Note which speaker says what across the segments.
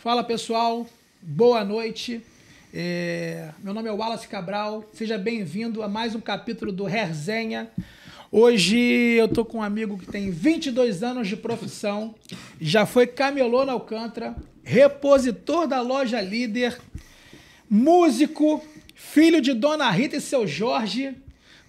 Speaker 1: Fala pessoal, boa noite. Meu nome é Wallace Cabral, seja bem-vindo a mais um capítulo do Resenha. Hoje eu tô com um amigo que tem 22 anos de profissão, já foi camelô na Alcântara, repositor da loja Líder, músico, filho de Dona Rita e seu Jorge,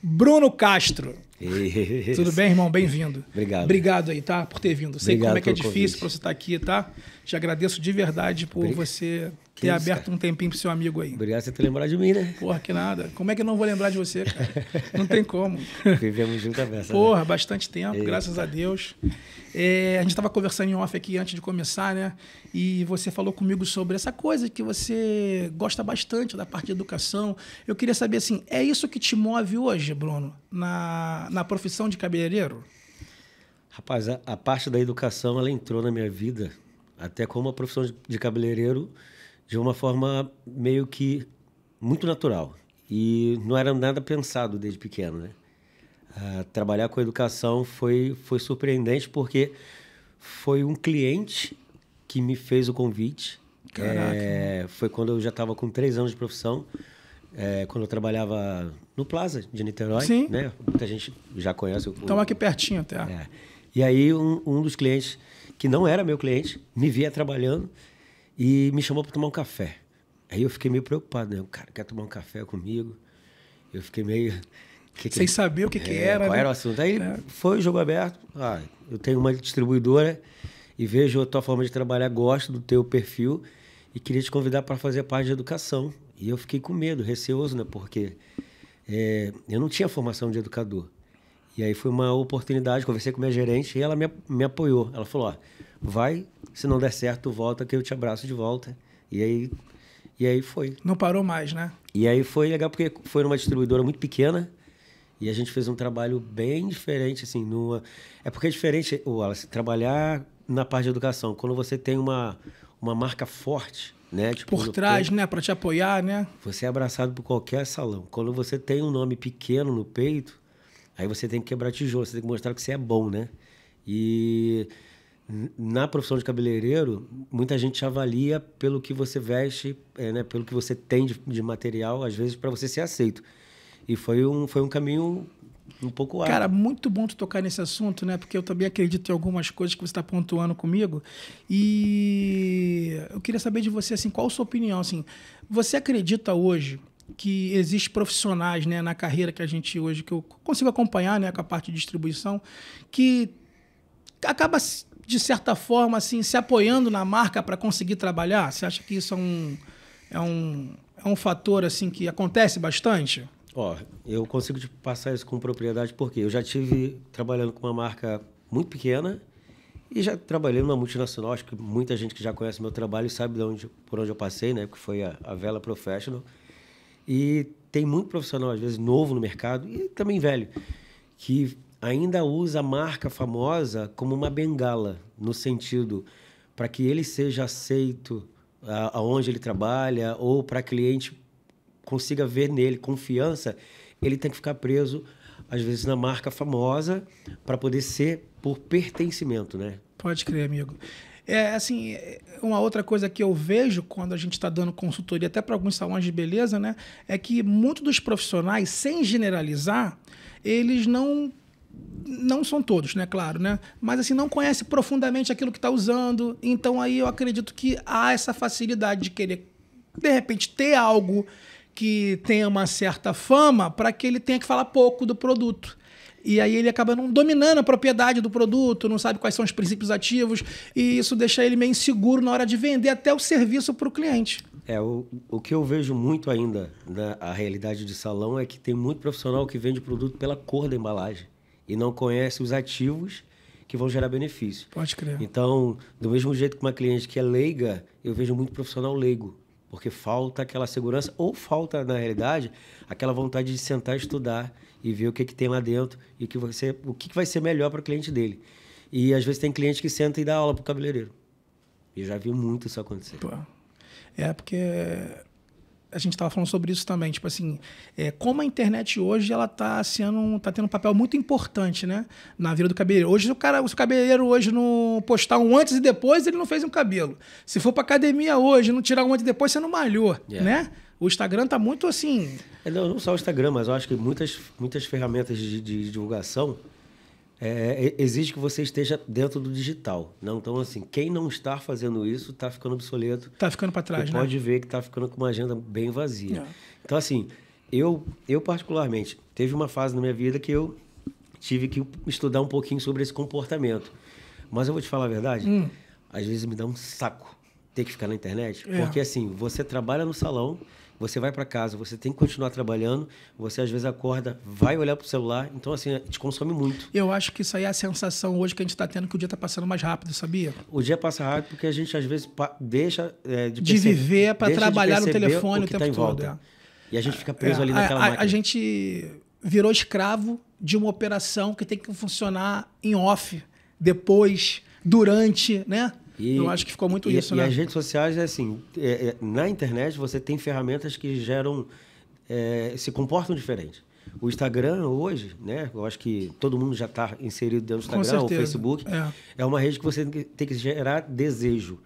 Speaker 1: Bruno Castro.
Speaker 2: Isso.
Speaker 1: Tudo bem, irmão? Bem-vindo.
Speaker 2: Obrigado.
Speaker 1: Obrigado aí, tá? Por ter vindo. Sei
Speaker 2: Obrigado
Speaker 1: como é que é
Speaker 2: pelo
Speaker 1: difícil
Speaker 2: convite.
Speaker 1: pra você estar aqui, tá? Te agradeço de verdade por você ter
Speaker 2: isso,
Speaker 1: aberto
Speaker 2: cara.
Speaker 1: um tempinho pro seu amigo aí.
Speaker 2: Obrigado por você ter lembrado de mim, né?
Speaker 1: Porra, que nada. Como é que eu não vou lembrar de você, cara? Não tem como.
Speaker 2: Vivemos junto a beça.
Speaker 1: Porra, bastante tempo,
Speaker 2: Eita.
Speaker 1: graças a Deus. A gente estava conversando em off aqui antes de começar, né? E você falou comigo sobre essa coisa que você gosta bastante da parte de educação. Eu queria saber, assim, é isso que te move hoje, Bruno, na profissão de cabeleireiro?
Speaker 2: Rapaz, a parte da educação, ela entrou na minha vida até como a profissão de cabeleireiro de uma forma meio que muito natural. E não era nada pensado desde pequeno, né? Trabalhar com educação foi surpreendente porque foi um cliente que me fez o convite.
Speaker 1: Caraca.
Speaker 2: Foi quando eu já estava com 3 anos de profissão, quando eu trabalhava no Plaza de Niterói.
Speaker 1: Sim.
Speaker 2: Né? Muita gente já conhece o...
Speaker 1: Estamos aqui pertinho até.
Speaker 2: E aí um dos clientes, que não era meu cliente, me via trabalhando e me chamou para tomar um café. Aí eu fiquei meio preocupado, né? O cara quer tomar um café comigo. Eu fiquei meio...
Speaker 1: Sem saber o que era,
Speaker 2: qual
Speaker 1: né?
Speaker 2: era o assunto. Aí foi o jogo aberto. Eu tenho uma distribuidora e vejo a tua forma de trabalhar, gosto do teu perfil e queria te convidar para fazer parte de educação. E eu fiquei com medo, receoso, né? Porque eu não tinha formação de educador. E aí foi uma oportunidade, conversei com minha gerente e ela me apoiou. Ela falou, vai, se não der certo, tu volta que eu te abraço de volta. E aí foi.
Speaker 1: Não parou mais, né?
Speaker 2: E aí foi legal porque foi numa distribuidora muito pequena e a gente fez um trabalho bem diferente, assim, É porque é diferente, Wallace, trabalhar na parte de educação. Quando você tem uma marca forte, né? Tipo,
Speaker 1: Por trás, né? Para te apoiar, né?
Speaker 2: você é abraçado por qualquer salão. Quando você tem um nome pequeno no peito, aí você tem que quebrar tijolo, você tem que mostrar que você é bom, né? E na profissão de cabeleireiro, muita gente te avalia pelo que você veste, né? Pelo que você tem de material, às vezes, para você ser aceito. E foi um caminho um pouco árduo.
Speaker 1: Cara, muito bom tu tocar nesse assunto, né? Porque eu também acredito em algumas coisas que você está pontuando comigo. E eu queria saber de você, assim, qual a sua opinião? Assim, você acredita hoje que existem profissionais, né, na carreira que a gente hoje, que eu consigo acompanhar, né, com a parte de distribuição, que acaba, de certa forma, assim, se apoiando na marca para conseguir trabalhar? Você acha que isso é um fator, assim, que acontece bastante?
Speaker 2: Eu consigo te passar isso com propriedade porque eu já tive trabalhando com uma marca muito pequena e já trabalhei numa multinacional. Acho que muita gente que já conhece meu trabalho e sabe por onde eu passei, né? Que foi a Vela Professional. E tem muito profissional, às vezes, novo no mercado e também velho, que ainda usa a marca famosa como uma bengala, no sentido para que ele seja aceito aonde ele trabalha ou para cliente consiga ver nele confiança, ele tem que ficar preso, às vezes, na marca famosa para poder ser por pertencimento, né?
Speaker 1: Pode crer, amigo. Assim, uma outra coisa que eu vejo quando a gente está dando consultoria até para alguns salões de beleza, né, é que muitos dos profissionais, sem generalizar, eles não são todos, né, claro, né, mas assim, não conhecem profundamente aquilo que está usando. Então aí eu acredito que há essa facilidade de querer, de repente, ter algo que tenha uma certa fama para que ele tenha que falar pouco do produto. E aí ele acaba não dominando a propriedade do produto, não sabe quais são os princípios ativos, e isso deixa ele meio inseguro na hora de vender até o serviço para o cliente.
Speaker 2: O que eu vejo muito ainda na realidade de salão é que tem muito profissional que vende produto pela cor da embalagem e não conhece os ativos que vão gerar benefício.
Speaker 1: Pode crer.
Speaker 2: Então, do mesmo jeito que uma cliente que é leiga, eu vejo muito profissional leigo, porque falta aquela segurança ou falta, na realidade, aquela vontade de sentar e estudar e ver o que tem lá dentro e o que vai ser melhor para o cliente dele. E, às vezes, tem cliente que senta e dá aula para o cabeleireiro. Eu já vi muito isso acontecer.
Speaker 1: Porque a gente estava falando sobre isso também, tipo assim, como a internet hoje ela tá tendo um papel muito importante, né, na vida do cabeleireiro. Hoje se o cabeleireiro hoje não postar um antes e depois, ele não fez um cabelo. Se for para academia hoje, não tirar um antes e depois, você não malhou, né? O Instagram tá muito assim...
Speaker 2: Não só o Instagram, mas eu acho que muitas ferramentas de divulgação exige que você esteja dentro do digital. Não? Então, assim, quem não está fazendo isso está ficando obsoleto.
Speaker 1: Está ficando para trás,
Speaker 2: né? Pode ver que está ficando com uma agenda bem vazia. Então, assim, eu particularmente, teve uma fase na minha vida que eu tive que estudar um pouquinho sobre esse comportamento. Mas eu vou te falar a verdade, às vezes me dá um saco ter que ficar na internet. Porque, assim, você trabalha no salão, você vai para casa, você tem que continuar trabalhando, você às vezes acorda, vai olhar para o celular, então assim, te consome muito.
Speaker 1: Eu acho que isso aí é a sensação hoje que a gente está tendo, que o dia está passando mais rápido, sabia?
Speaker 2: O dia passa rápido porque a gente às vezes deixa
Speaker 1: de viver para trabalhar no telefone o tempo todo.
Speaker 2: E a gente fica preso ali naquela máquina.
Speaker 1: A gente virou escravo de uma operação que tem que funcionar em off, depois, durante, né? Eu acho que ficou muito isso, né?
Speaker 2: E as redes sociais, assim, na internet você tem ferramentas que geram, se comportam diferente. O Instagram hoje, né? Eu acho que todo mundo já está inserido dentro do Instagram, o Facebook. É uma rede que você tem que gerar desejo.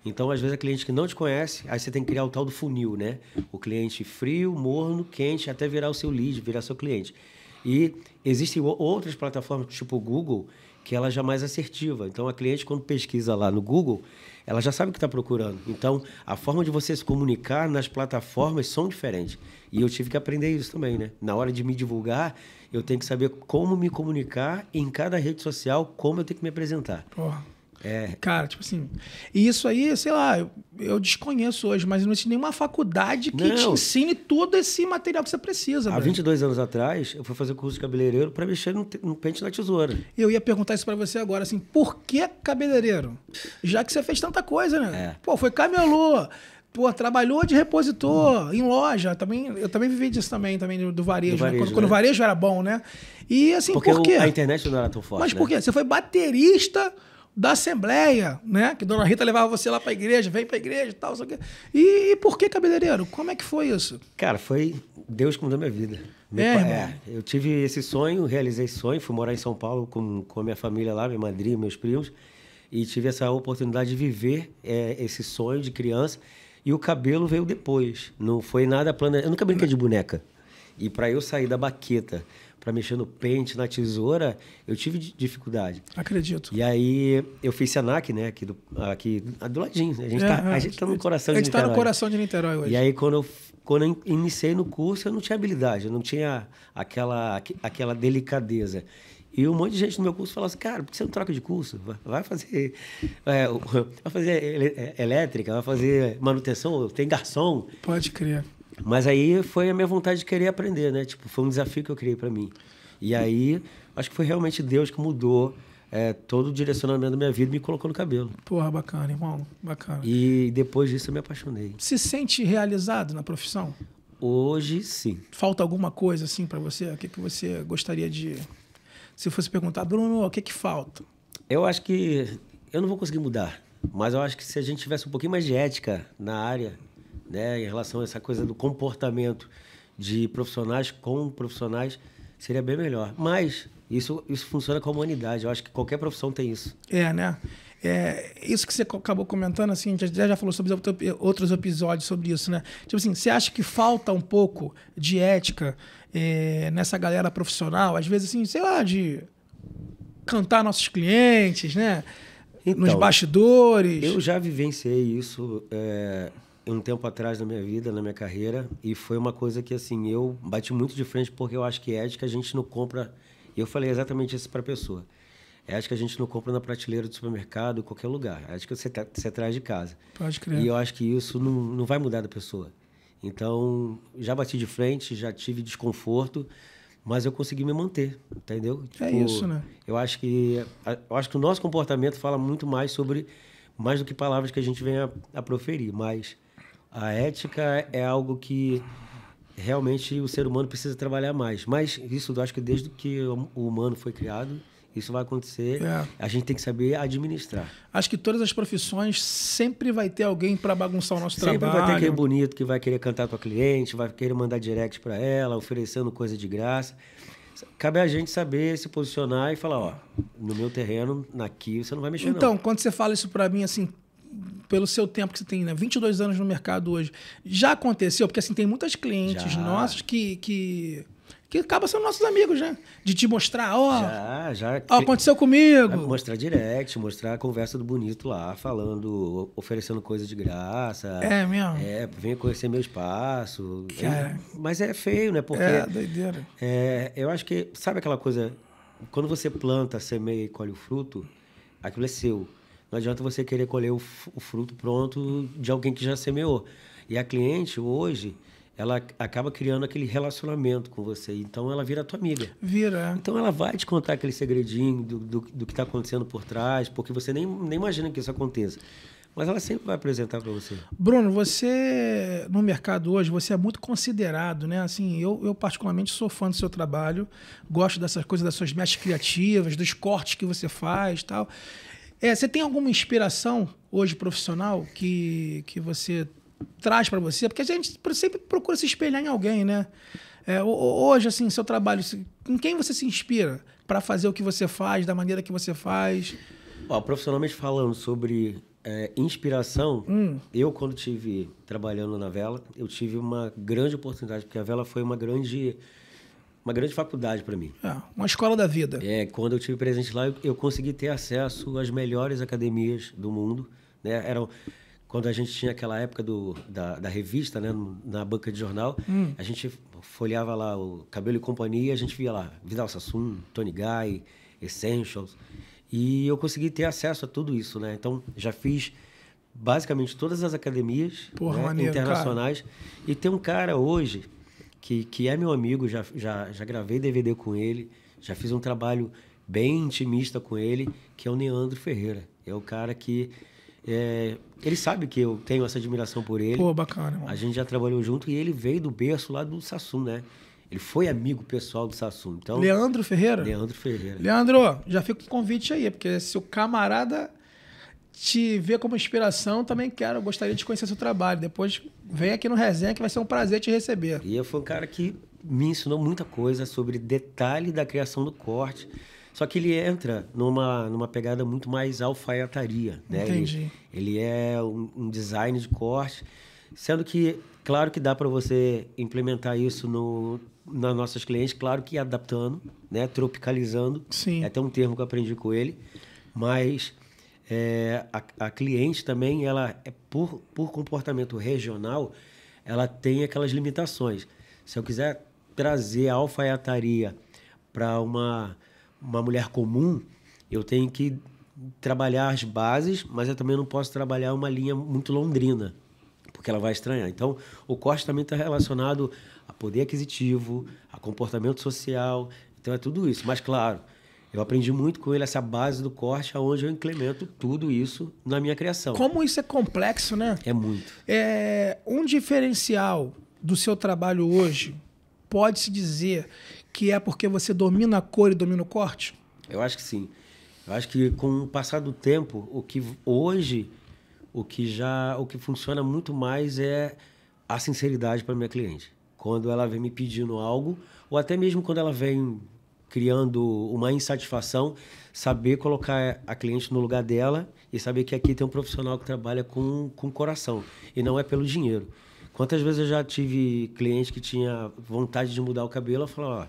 Speaker 2: Então, às vezes, a cliente que não te conhece, aí você tem que criar o tal do funil, né? O cliente frio, morno, quente, até virar o seu lead, virar seu cliente. E existem outras plataformas, tipo o Google, que ela já é mais assertiva. Então, a cliente, quando pesquisa lá no Google, ela já sabe o que está procurando. Então, a forma de você se comunicar nas plataformas são diferentes. E eu tive que aprender isso também, né? Na hora de me divulgar, eu tenho que saber como me comunicar em cada rede social, como eu tenho que me apresentar.
Speaker 1: Porra. Cara, tipo assim... E isso aí, sei lá, eu desconheço hoje, mas não existe nenhuma faculdade que te ensine todo esse material que você precisa.
Speaker 2: Há 22 anos atrás, eu fui fazer curso de cabeleireiro para mexer no pente na tesoura.
Speaker 1: Eu ia perguntar isso para você agora, assim, por que cabeleireiro? Já que você fez tanta coisa, né? Pô, foi camelô, pô, trabalhou de repositor em loja. Eu também vivi disso também do varejo. Né? Quando o varejo era bom, né? E assim,
Speaker 2: porque
Speaker 1: por quê?
Speaker 2: A internet não era tão forte,
Speaker 1: Mas por quê? Você foi baterista da Assembleia, né? Que Dona Rita levava você lá para a igreja, vem para a igreja e tal. E por que cabeleireiro? Como é que foi isso?
Speaker 2: Cara, foi Deus que mudou minha vida. Eu tive esse sonho, realizei esse sonho, fui morar em São Paulo com a minha família lá, minha madrinha, meus primos, e tive essa oportunidade de viver esse sonho de criança. E o cabelo veio depois. Não foi nada planejado. Eu nunca brinquei de boneca. E para eu sair da baqueta para mexer no pente, na tesoura, eu tive dificuldade.
Speaker 1: Acredito.
Speaker 2: E aí eu fiz Senac, né? Aqui do ladinho. A gente tá no coração de Niterói.
Speaker 1: A gente tá no coração de Niterói hoje.
Speaker 2: E aí quando eu iniciei no curso, eu não tinha habilidade, eu não tinha aquela delicadeza. E um monte de gente no meu curso falava assim, cara, por que você não troca de curso? Vai fazer, elétrica, vai fazer manutenção, tem garçom.
Speaker 1: Pode crer.
Speaker 2: Mas aí foi a minha vontade de querer aprender, né? Tipo, foi um desafio que eu criei para mim. E aí, acho que foi realmente Deus que mudou todo o direcionamento da minha vida e me colocou no cabelo.
Speaker 1: Porra, bacana, irmão. Bacana.
Speaker 2: E depois disso eu me apaixonei.
Speaker 1: Se sente realizado na profissão?
Speaker 2: Hoje, sim.
Speaker 1: Falta alguma coisa, assim, para você? O que você gostaria de... Se fosse perguntar, Bruno, o que falta?
Speaker 2: Eu acho que... Eu não vou conseguir mudar. Mas eu acho que se a gente tivesse um pouquinho mais de ética na área... né, em relação a essa coisa do comportamento de profissionais com profissionais, seria bem melhor. Mas isso funciona com a humanidade. Eu acho que qualquer profissão tem isso.
Speaker 1: Né? Isso que você acabou comentando, assim, a gente já falou sobre outros episódios sobre isso, né? Tipo assim, você acha que falta um pouco de ética nessa galera profissional? Às vezes, assim, sei lá, de cantar nossos clientes, né? Então, nos bastidores.
Speaker 2: Eu já vivenciei isso... um tempo atrás na minha vida, na minha carreira, e foi uma coisa que, assim, eu bati muito de frente porque eu acho que ética a gente não compra... Eu falei exatamente isso para a pessoa. Ética a gente não compra na prateleira do supermercado, em qualquer lugar. Ética você traz de casa.
Speaker 1: Pode crer.
Speaker 2: E eu acho que isso não vai mudar da pessoa. Então, já bati de frente, já tive desconforto, mas eu consegui me manter, entendeu?
Speaker 1: Isso, né?
Speaker 2: Eu acho que o nosso comportamento fala muito mais do que palavras que a gente vem a proferir, mas... A ética é algo que realmente o ser humano precisa trabalhar mais. Mas isso eu acho que desde que o humano foi criado, isso vai acontecer.
Speaker 1: É.
Speaker 2: A gente tem que saber administrar.
Speaker 1: Acho que todas as profissões sempre vai ter alguém para bagunçar o nosso
Speaker 2: Sempre
Speaker 1: trabalho.
Speaker 2: vai ter aquele bonito que vai querer cantar com a cliente, vai querer mandar direct para ela, oferecendo coisa de graça. Cabe a gente saber se posicionar e falar, ó, no meu terreno, aqui, você não vai mexer,
Speaker 1: Então,
Speaker 2: não.
Speaker 1: quando você fala isso para mim, assim, pelo seu tempo que você tem, né, 22 anos no mercado hoje, já aconteceu? Porque, assim, tem muitas clientes nossas que acabam sendo nossos amigos, né? De te mostrar, ó,
Speaker 2: Já.
Speaker 1: aconteceu comigo.
Speaker 2: Mostrar direct, mostrar a conversa do bonito lá, falando, oferecendo coisa de graça.
Speaker 1: É mesmo?
Speaker 2: Venha conhecer meu espaço.
Speaker 1: Cara.
Speaker 2: Mas é feio, né? Porque
Speaker 1: Doideira.
Speaker 2: eu acho que, sabe aquela coisa, quando você planta, semeia e colhe o fruto, aquilo é seu. Não adianta você querer colher o fruto pronto de alguém que já semeou. E a cliente, hoje, ela acaba criando aquele relacionamento com você. Então, ela vira tua amiga.
Speaker 1: Vira.
Speaker 2: Então, ela vai te contar aquele segredinho do que está acontecendo por trás, porque você nem imagina que isso aconteça. Mas ela sempre vai apresentar para você.
Speaker 1: Bruno, você, no mercado hoje, você é muito considerado, né? Assim, eu particularmente sou fã do seu trabalho, gosto dessas coisas, das suas mestres criativas, dos cortes que você faz e tal. Você tem alguma inspiração hoje profissional que você traz para você? Porque a gente sempre procura se espelhar em alguém, né? Hoje, assim, seu trabalho, em quem você se inspira para fazer o que você faz, da maneira que você faz?
Speaker 2: Ó, profissionalmente falando sobre inspiração, eu, quando estive trabalhando na Vela, eu tive uma grande oportunidade, porque a Vela foi uma grande faculdade para mim.
Speaker 1: Uma escola da vida.
Speaker 2: Quando eu estive presente lá, eu consegui ter acesso às melhores academias do mundo, né? Quando a gente tinha aquela época da revista, né? Na banca de jornal, a gente folheava lá o Cabelo e Companhia, a gente via lá Vidal Sassoon, Tony Guy, Essentials, e eu consegui ter acesso a tudo isso, né? Então, já fiz basicamente todas as academias, né?
Speaker 1: Maneiro,
Speaker 2: internacionais. Cara. E tem um cara hoje que é meu amigo, já gravei DVD com ele, já fiz um trabalho bem intimista com ele, que é o Neandro Ferreira. É o cara que... ele sabe que eu tenho essa admiração por ele.
Speaker 1: Pô, bacana, mano.
Speaker 2: A gente já trabalhou junto e ele veio do berço lá do Sassoon, né? Ele foi amigo pessoal do Sassoon. Então,
Speaker 1: Leandro Ferreira?
Speaker 2: Leandro Ferreira.
Speaker 1: Leandro, já fica com um convite aí, porque se o camarada te vê como inspiração, também gostaria de conhecer seu trabalho. Depois vem aqui no Resenha, que vai ser um prazer te receber.
Speaker 2: E eu fui um cara que me ensinou muita coisa sobre detalhe da criação do corte. Só que ele entra numa pegada muito mais alfaiataria, né?
Speaker 1: Entendi.
Speaker 2: Ele é um design de corte, sendo que, claro que dá para você implementar isso nas nossas clientes, claro que adaptando, né? Tropicalizando.
Speaker 1: Sim.
Speaker 2: É até um termo que eu aprendi com ele, mas... a cliente também, ela por comportamento regional, ela tem aquelas limitações. Se eu quiser trazer a alfaiataria para uma mulher comum, eu tenho que trabalhar as bases, mas eu também não posso trabalhar uma linha muito londrina, porque ela vai estranhar. Então, o corte também está relacionado a poder aquisitivo, a comportamento social, então é tudo isso. Mas, claro, eu aprendi muito com ele essa base do corte, onde eu implemento tudo isso na minha criação.
Speaker 1: Como isso é complexo, né?
Speaker 2: É muito.
Speaker 1: Um diferencial do seu trabalho hoje, pode-se dizer que é porque você domina a cor e domina o corte?
Speaker 2: Eu acho que sim. Eu acho que com o passar do tempo, o que funciona muito mais é a sinceridade para minha cliente. Quando ela vem me pedindo algo, ou até mesmo quando ela vem criando uma insatisfação, saber colocar a cliente no lugar dela e saber que aqui tem um profissional que trabalha com coração e não é pelo dinheiro. Quantas vezes eu já tive cliente que tinha vontade de mudar o cabelo, eu falo, ó,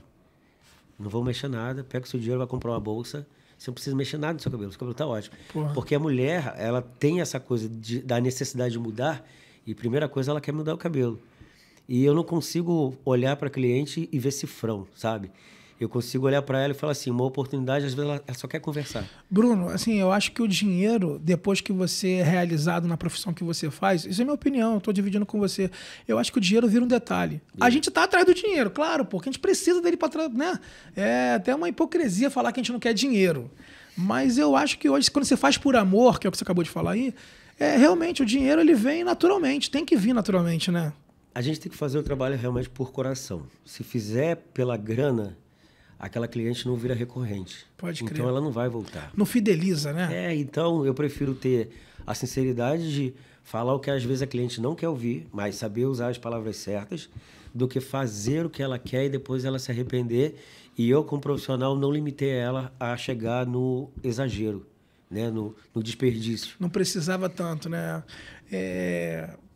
Speaker 2: não vou mexer nada, pega o seu dinheiro, vai comprar uma bolsa, você não precisa mexer nada no seu cabelo está ótimo.
Speaker 1: Porra.
Speaker 2: Porque a mulher, ela tem essa coisa da necessidade de mudar e primeira coisa, ela quer mudar o cabelo. E eu não consigo olhar para a cliente e ver cifrão, sabe? Eu consigo olhar para ela e falar assim, uma oportunidade, às vezes ela só quer conversar. Bruno,
Speaker 1: assim, eu acho que o dinheiro, depois que você é realizado na profissão que você faz, isso é minha opinião, eu estou dividindo com você, eu acho que o dinheiro vira um detalhe. A gente está atrás do dinheiro, claro, porque a gente precisa dele para... né? É até uma hipocrisia falar que a gente não quer dinheiro. Mas eu acho que hoje, quando você faz por amor, que é o que você acabou de falar aí, realmente o dinheiro ele vem naturalmente, tem que vir naturalmente, né?
Speaker 2: A gente tem que fazer o trabalho realmente por coração. Se fizer pela grana... aquela cliente não vira recorrente.
Speaker 1: Pode crer.
Speaker 2: Então ela não vai voltar.
Speaker 1: Não fideliza, né?
Speaker 2: Então eu prefiro ter a sinceridade de falar o que às vezes a cliente não quer ouvir, mas saber usar as palavras certas, do que fazer o que ela quer e depois ela se arrepender. E eu, como profissional, não limitei ela a chegar no exagero, né? No desperdício.
Speaker 1: Não precisava tanto, né?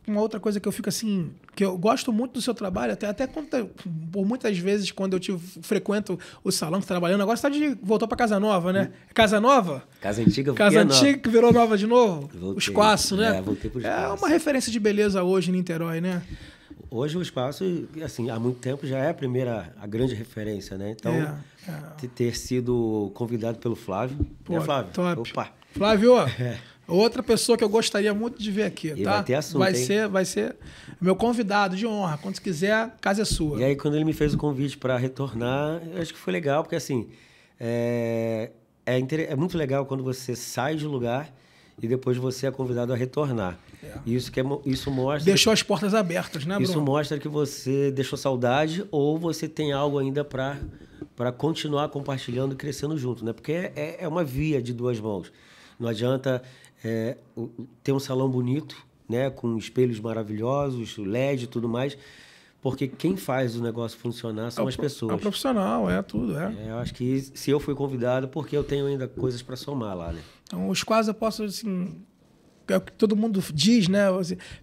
Speaker 1: Uma outra coisa que eu fico assim, que eu gosto muito do seu trabalho, até por muitas vezes quando eu frequento o salão que tá trabalhando, agora você voltou para Casa Nova, né? Casa Nova?
Speaker 2: Casa Antiga.
Speaker 1: Casa Antiga que virou nova de novo?
Speaker 2: Voltei.
Speaker 1: O Espaço, né?
Speaker 2: Voltei pro Espaço.
Speaker 1: É uma referência de beleza hoje em Niterói, né?
Speaker 2: Hoje o Espaço, assim, há muito tempo já é a grande referência, né? Então, ter sido convidado pelo Flávio.
Speaker 1: Pô,
Speaker 2: Flávio?
Speaker 1: Top.
Speaker 2: Opa!
Speaker 1: Flávio, outra pessoa que eu gostaria muito de ver aqui,
Speaker 2: e
Speaker 1: tá?
Speaker 2: vai ter assunto,
Speaker 1: vai ser meu convidado de honra. Quando você quiser, a casa é sua.
Speaker 2: E aí, quando ele me fez o convite para retornar, eu acho que foi legal, porque assim, é muito legal quando você sai de lugar e depois você é convidado a retornar. Isso mostra...
Speaker 1: Deixou as portas abertas, né, Bruno?
Speaker 2: Isso mostra que você deixou saudade ou você tem algo ainda para continuar compartilhando e crescendo junto, né? Porque é uma via de duas mãos. Não adianta ter um salão bonito, né? Com espelhos maravilhosos, LED e tudo mais, porque quem faz o negócio funcionar são as pessoas.
Speaker 1: É o profissional, tudo.
Speaker 2: Eu acho que se eu fui convidado, porque eu tenho ainda coisas para somar lá, né?
Speaker 1: Então, os quase eu posso, assim... É o que todo mundo diz, né?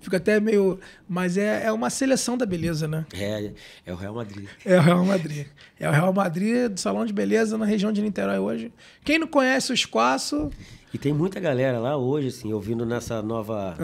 Speaker 1: Fica até meio... Mas é uma seleção da beleza, né?
Speaker 2: É o Real Madrid.
Speaker 1: É o Real Madrid. É o Real Madrid do Salão de Beleza na região de Niterói hoje. Quem não conhece o Espaço...
Speaker 2: E tem muita galera lá hoje, assim, ouvindo nessa nova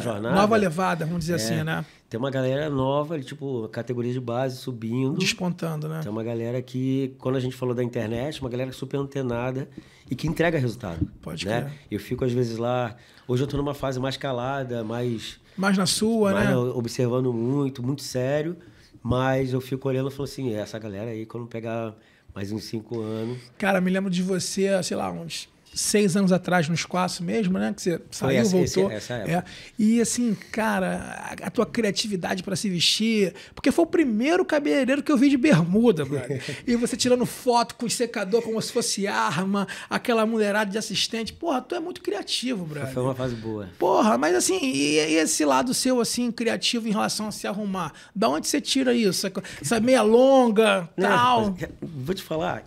Speaker 2: jornada.
Speaker 1: Nova levada, vamos dizer assim, né?
Speaker 2: Tem uma galera nova, tipo, categoria de base subindo.
Speaker 1: Despontando, né?
Speaker 2: Tem uma galera que, quando a gente falou da internet, uma galera super antenada e que entrega resultado.
Speaker 1: Pode
Speaker 2: né?
Speaker 1: crer.
Speaker 2: Eu fico, às vezes, lá... Hoje eu tô numa fase mais calada, mais
Speaker 1: na sua, né?
Speaker 2: Observando muito sério. Mas eu fico olhando e falo assim, essa galera aí, quando pegar mais uns 5 anos...
Speaker 1: Cara, me lembro de você, sei lá, uns 6 anos atrás no Espaço mesmo, né? Que você saiu, voltou.
Speaker 2: Essa época.
Speaker 1: E assim, cara, a tua criatividade para se vestir, porque foi o primeiro cabeleireiro que eu vi de bermuda, brother. E você tirando foto com o secador como se fosse arma, aquela mulherada de assistente. Porra, tu é muito criativo, brother.
Speaker 2: Foi uma fase boa.
Speaker 1: Porra, mas assim, e esse lado seu, assim, criativo em relação a se arrumar? Da onde você tira isso? Essa meia longa, tal?
Speaker 2: Vou te falar,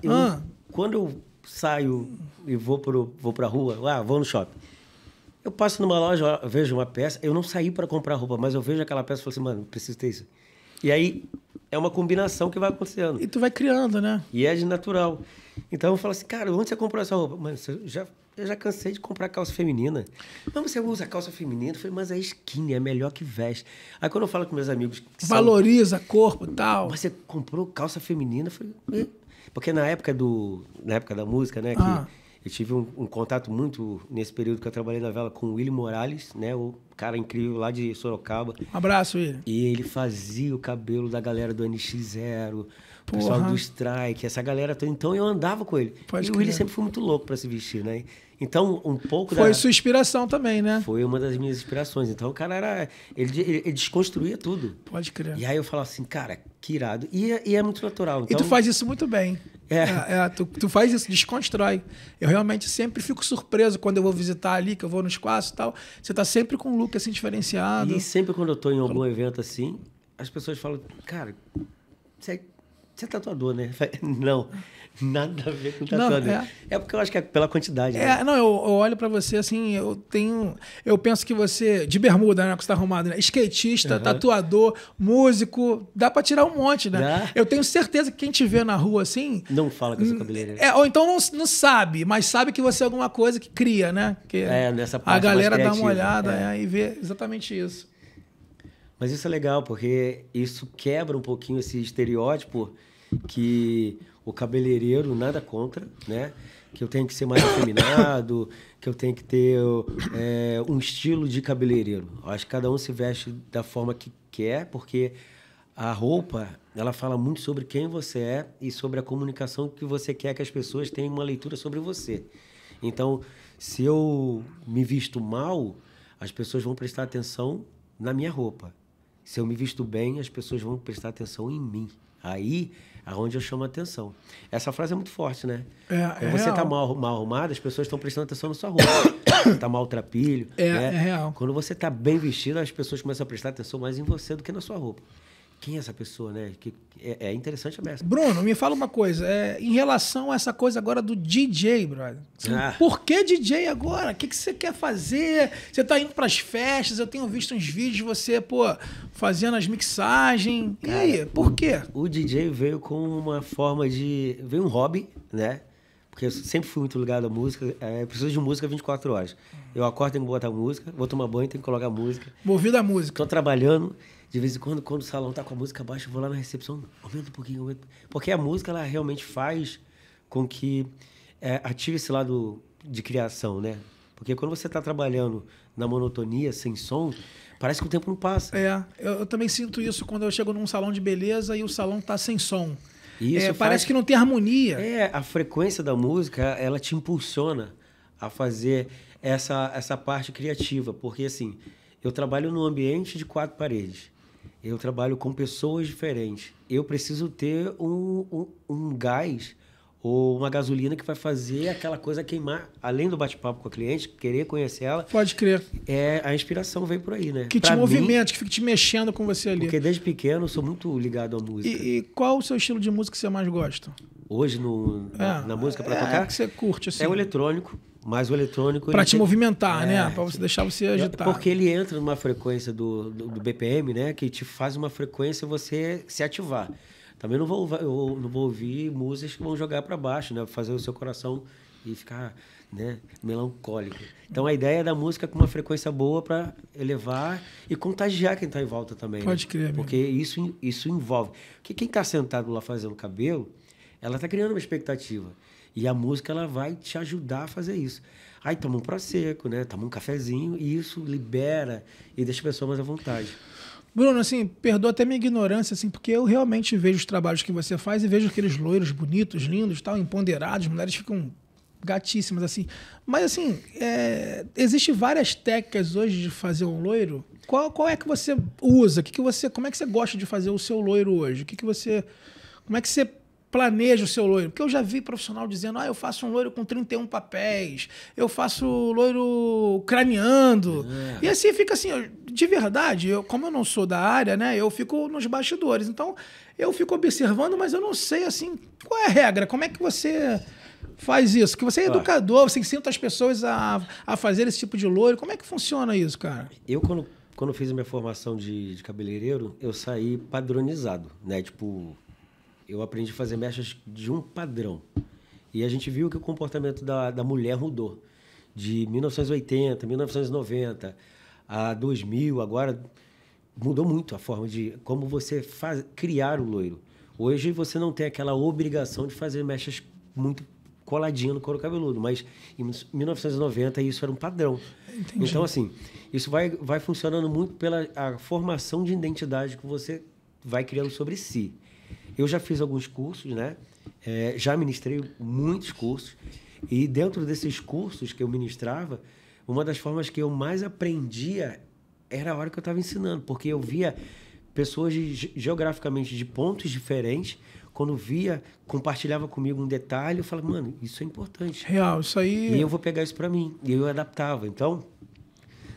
Speaker 2: quando eu saio e vou pra rua, vou no shopping. Eu passo numa loja, vejo uma peça, eu não saí para comprar roupa, mas eu vejo aquela peça e falo assim, mano, preciso ter isso. E aí é uma combinação que vai acontecendo.
Speaker 1: E tu vai criando, né?
Speaker 2: E é de natural. Então eu falo assim, cara, onde você comprou essa roupa? Mano, eu já cansei de comprar calça feminina. Não, você usa calça feminina? Eu falei, mas é skinny, é melhor que veste. Aí quando eu falo com meus amigos...
Speaker 1: Valoriza corpo e tal.
Speaker 2: Mas você comprou calça feminina? Eu falei... Porque na época da música, né, que eu tive um contato muito, nesse período que eu trabalhei na vela, com o Willy Morales, né, o cara incrível lá de Sorocaba.
Speaker 1: Um abraço, Willy.
Speaker 2: E ele fazia o cabelo da galera do NX0, o pessoal do Strike, essa galera toda. Então eu andava com ele. E o Willy sempre foi muito louco para se vestir, né? Então, um pouco
Speaker 1: Foi sua inspiração também, né?
Speaker 2: Foi uma das minhas inspirações. Então, o cara ele desconstruía tudo.
Speaker 1: Pode crer.
Speaker 2: E aí eu falava assim, cara, que irado. E é muito natural. Então...
Speaker 1: E tu faz isso muito bem. Tu faz isso, desconstrói. Eu realmente sempre fico surpreso quando eu vou visitar ali, que eu vou no Espaço e tal. Você tá sempre com um look assim diferenciado.
Speaker 2: E sempre quando eu tô em algum evento assim, as pessoas falam, cara, você é tatuador, né? Não, nada a ver com tatuador. É porque eu acho que é pela quantidade. Né?
Speaker 1: Não, eu olho pra você assim, eu penso que você, de bermuda, né, que você tá arrumado, né? Skatista, tatuador, músico, dá pra tirar um monte, né?
Speaker 2: Dá.
Speaker 1: Eu tenho certeza que quem te vê na rua assim...
Speaker 2: Não fala que eu sou cabeleireiro.
Speaker 1: Ou então não sabe, mas sabe que você é alguma coisa que cria, né? Que
Speaker 2: nessa parte
Speaker 1: a galera
Speaker 2: mais
Speaker 1: dá uma
Speaker 2: criativa,
Speaker 1: olhada e vê exatamente isso.
Speaker 2: Mas isso é legal, porque isso quebra um pouquinho esse estereótipo que o cabeleireiro nada contra, né? Que eu tenho que ser mais afeminado, que eu tenho que ter um estilo de cabeleireiro. Eu acho que cada um se veste da forma que quer, porque a roupa, ela fala muito sobre quem você é e sobre a comunicação que você quer que as pessoas tenham uma leitura sobre você. Então, se eu me visto mal, as pessoas vão prestar atenção na minha roupa. Se eu me visto bem, as pessoas vão prestar atenção em mim. Aí, aonde eu chamo a atenção. Essa frase é muito forte, né?
Speaker 1: É
Speaker 2: Quando você está mal arrumado, as pessoas estão prestando atenção na sua roupa. Você está mal trapilho.
Speaker 1: É
Speaker 2: né?
Speaker 1: real.
Speaker 2: Quando você está bem vestido, as pessoas começam a prestar atenção mais em você do que na sua roupa. Quem é essa pessoa, né? É interessante a beça.
Speaker 1: Bruno, me fala uma coisa. Em relação a essa coisa agora do DJ, brother. Assim, por que DJ agora? O que você quer fazer? Você tá indo pras festas, eu tenho visto uns vídeos de você, fazendo as mixagens. E aí, por quê?
Speaker 2: O DJ veio com uma forma de... Veio um hobby, né? Porque eu sempre fui muito ligado à música. Eu preciso de música 24 horas. Eu acordo, tenho que botar música. Vou tomar banho, tenho que colocar música.
Speaker 1: Movido a música.
Speaker 2: Estou trabalhando. De vez em quando o salão tá com a música baixa, eu vou lá na recepção, aumenta um pouquinho. Porque a música, ela realmente faz com que ative esse lado de criação, né? Porque quando você está trabalhando na monotonia, sem som, parece que o tempo não passa.
Speaker 1: Eu também sinto isso quando eu chego num salão de beleza e o salão tá sem som.
Speaker 2: Isso
Speaker 1: parece que não tem harmonia.
Speaker 2: A frequência da música, ela te impulsiona a fazer essa parte criativa. Porque, assim, eu trabalho num ambiente de 4 paredes. Eu trabalho com pessoas diferentes. Eu preciso ter um gás ou uma gasolina que vai fazer aquela coisa queimar. Além do bate-papo com a cliente, querer conhecer ela.
Speaker 1: Pode crer.
Speaker 2: A inspiração vem por aí, né?
Speaker 1: Que te movimenta, que fica te mexendo com você ali.
Speaker 2: Porque desde pequeno eu sou muito ligado à música.
Speaker 1: E qual o seu estilo de música que você mais gosta?
Speaker 2: Hoje, na música para tocar?
Speaker 1: Que você curte, assim.
Speaker 2: É o eletrônico. Mas o eletrônico...
Speaker 1: Para te movimentar, né? Para você deixar você agitado.
Speaker 2: Porque ele entra numa frequência do BPM, né? Que te faz uma frequência você se ativar. Também não vou ouvir músicas que vão jogar para baixo, né? Fazer o seu coração e ficar, né, melancólico. Então a ideia é da música com uma frequência boa para elevar e contagiar quem está em volta também.
Speaker 1: Pode crer.
Speaker 2: Porque isso envolve. Porque quem está sentado lá fazendo cabelo, ela está criando uma expectativa. E a música, ela vai te ajudar a fazer isso. Aí toma um prosecco, né? Toma um cafezinho e isso libera e deixa a pessoa mais à vontade.
Speaker 1: Bruno, assim, perdoa até minha ignorância, assim, porque eu realmente vejo os trabalhos que você faz e vejo aqueles loiros bonitos, lindos, tal, empoderados, mulheres ficam gatíssimas, assim. Mas, assim, existem várias técnicas hoje de fazer um loiro. Qual é que você usa? Como é que você gosta de fazer o seu loiro hoje? Como é que você planeja o seu loiro? Porque eu já vi profissional dizendo, eu faço um loiro com 31 papéis, eu faço loiro craneando. E assim fica assim, de verdade, como eu não sou da área, né, eu fico nos bastidores. Então, eu fico observando, mas eu não sei, assim, qual é a regra? Como é que você faz isso? Porque você é educador, você ensina as pessoas a fazer esse tipo de loiro. Como é que funciona isso, cara?
Speaker 2: Eu, quando fiz a minha formação de cabeleireiro, eu saí padronizado, né? Tipo... Eu aprendi a fazer mechas de um padrão. E a gente viu que o comportamento da mulher mudou. De 1980, 1990 a 2000, agora mudou muito a forma de como você criar o loiro. Hoje você não tem aquela obrigação de fazer mechas muito coladinhas no couro cabeludo, mas em 1990 isso era um padrão.
Speaker 1: Entendi.
Speaker 2: Então, assim, isso vai funcionando muito pela a formação de identidade que você vai criando sobre si. Eu já fiz alguns cursos, né? Já ministrei muitos cursos. E dentro desses cursos que eu ministrava, uma das formas que eu mais aprendia era a hora que eu estava ensinando. Porque eu via pessoas geograficamente de pontos diferentes. Quando compartilhava comigo um detalhe, eu falava, mano, isso é importante.
Speaker 1: Real, isso aí...
Speaker 2: E eu vou pegar isso para mim. E eu adaptava. Então,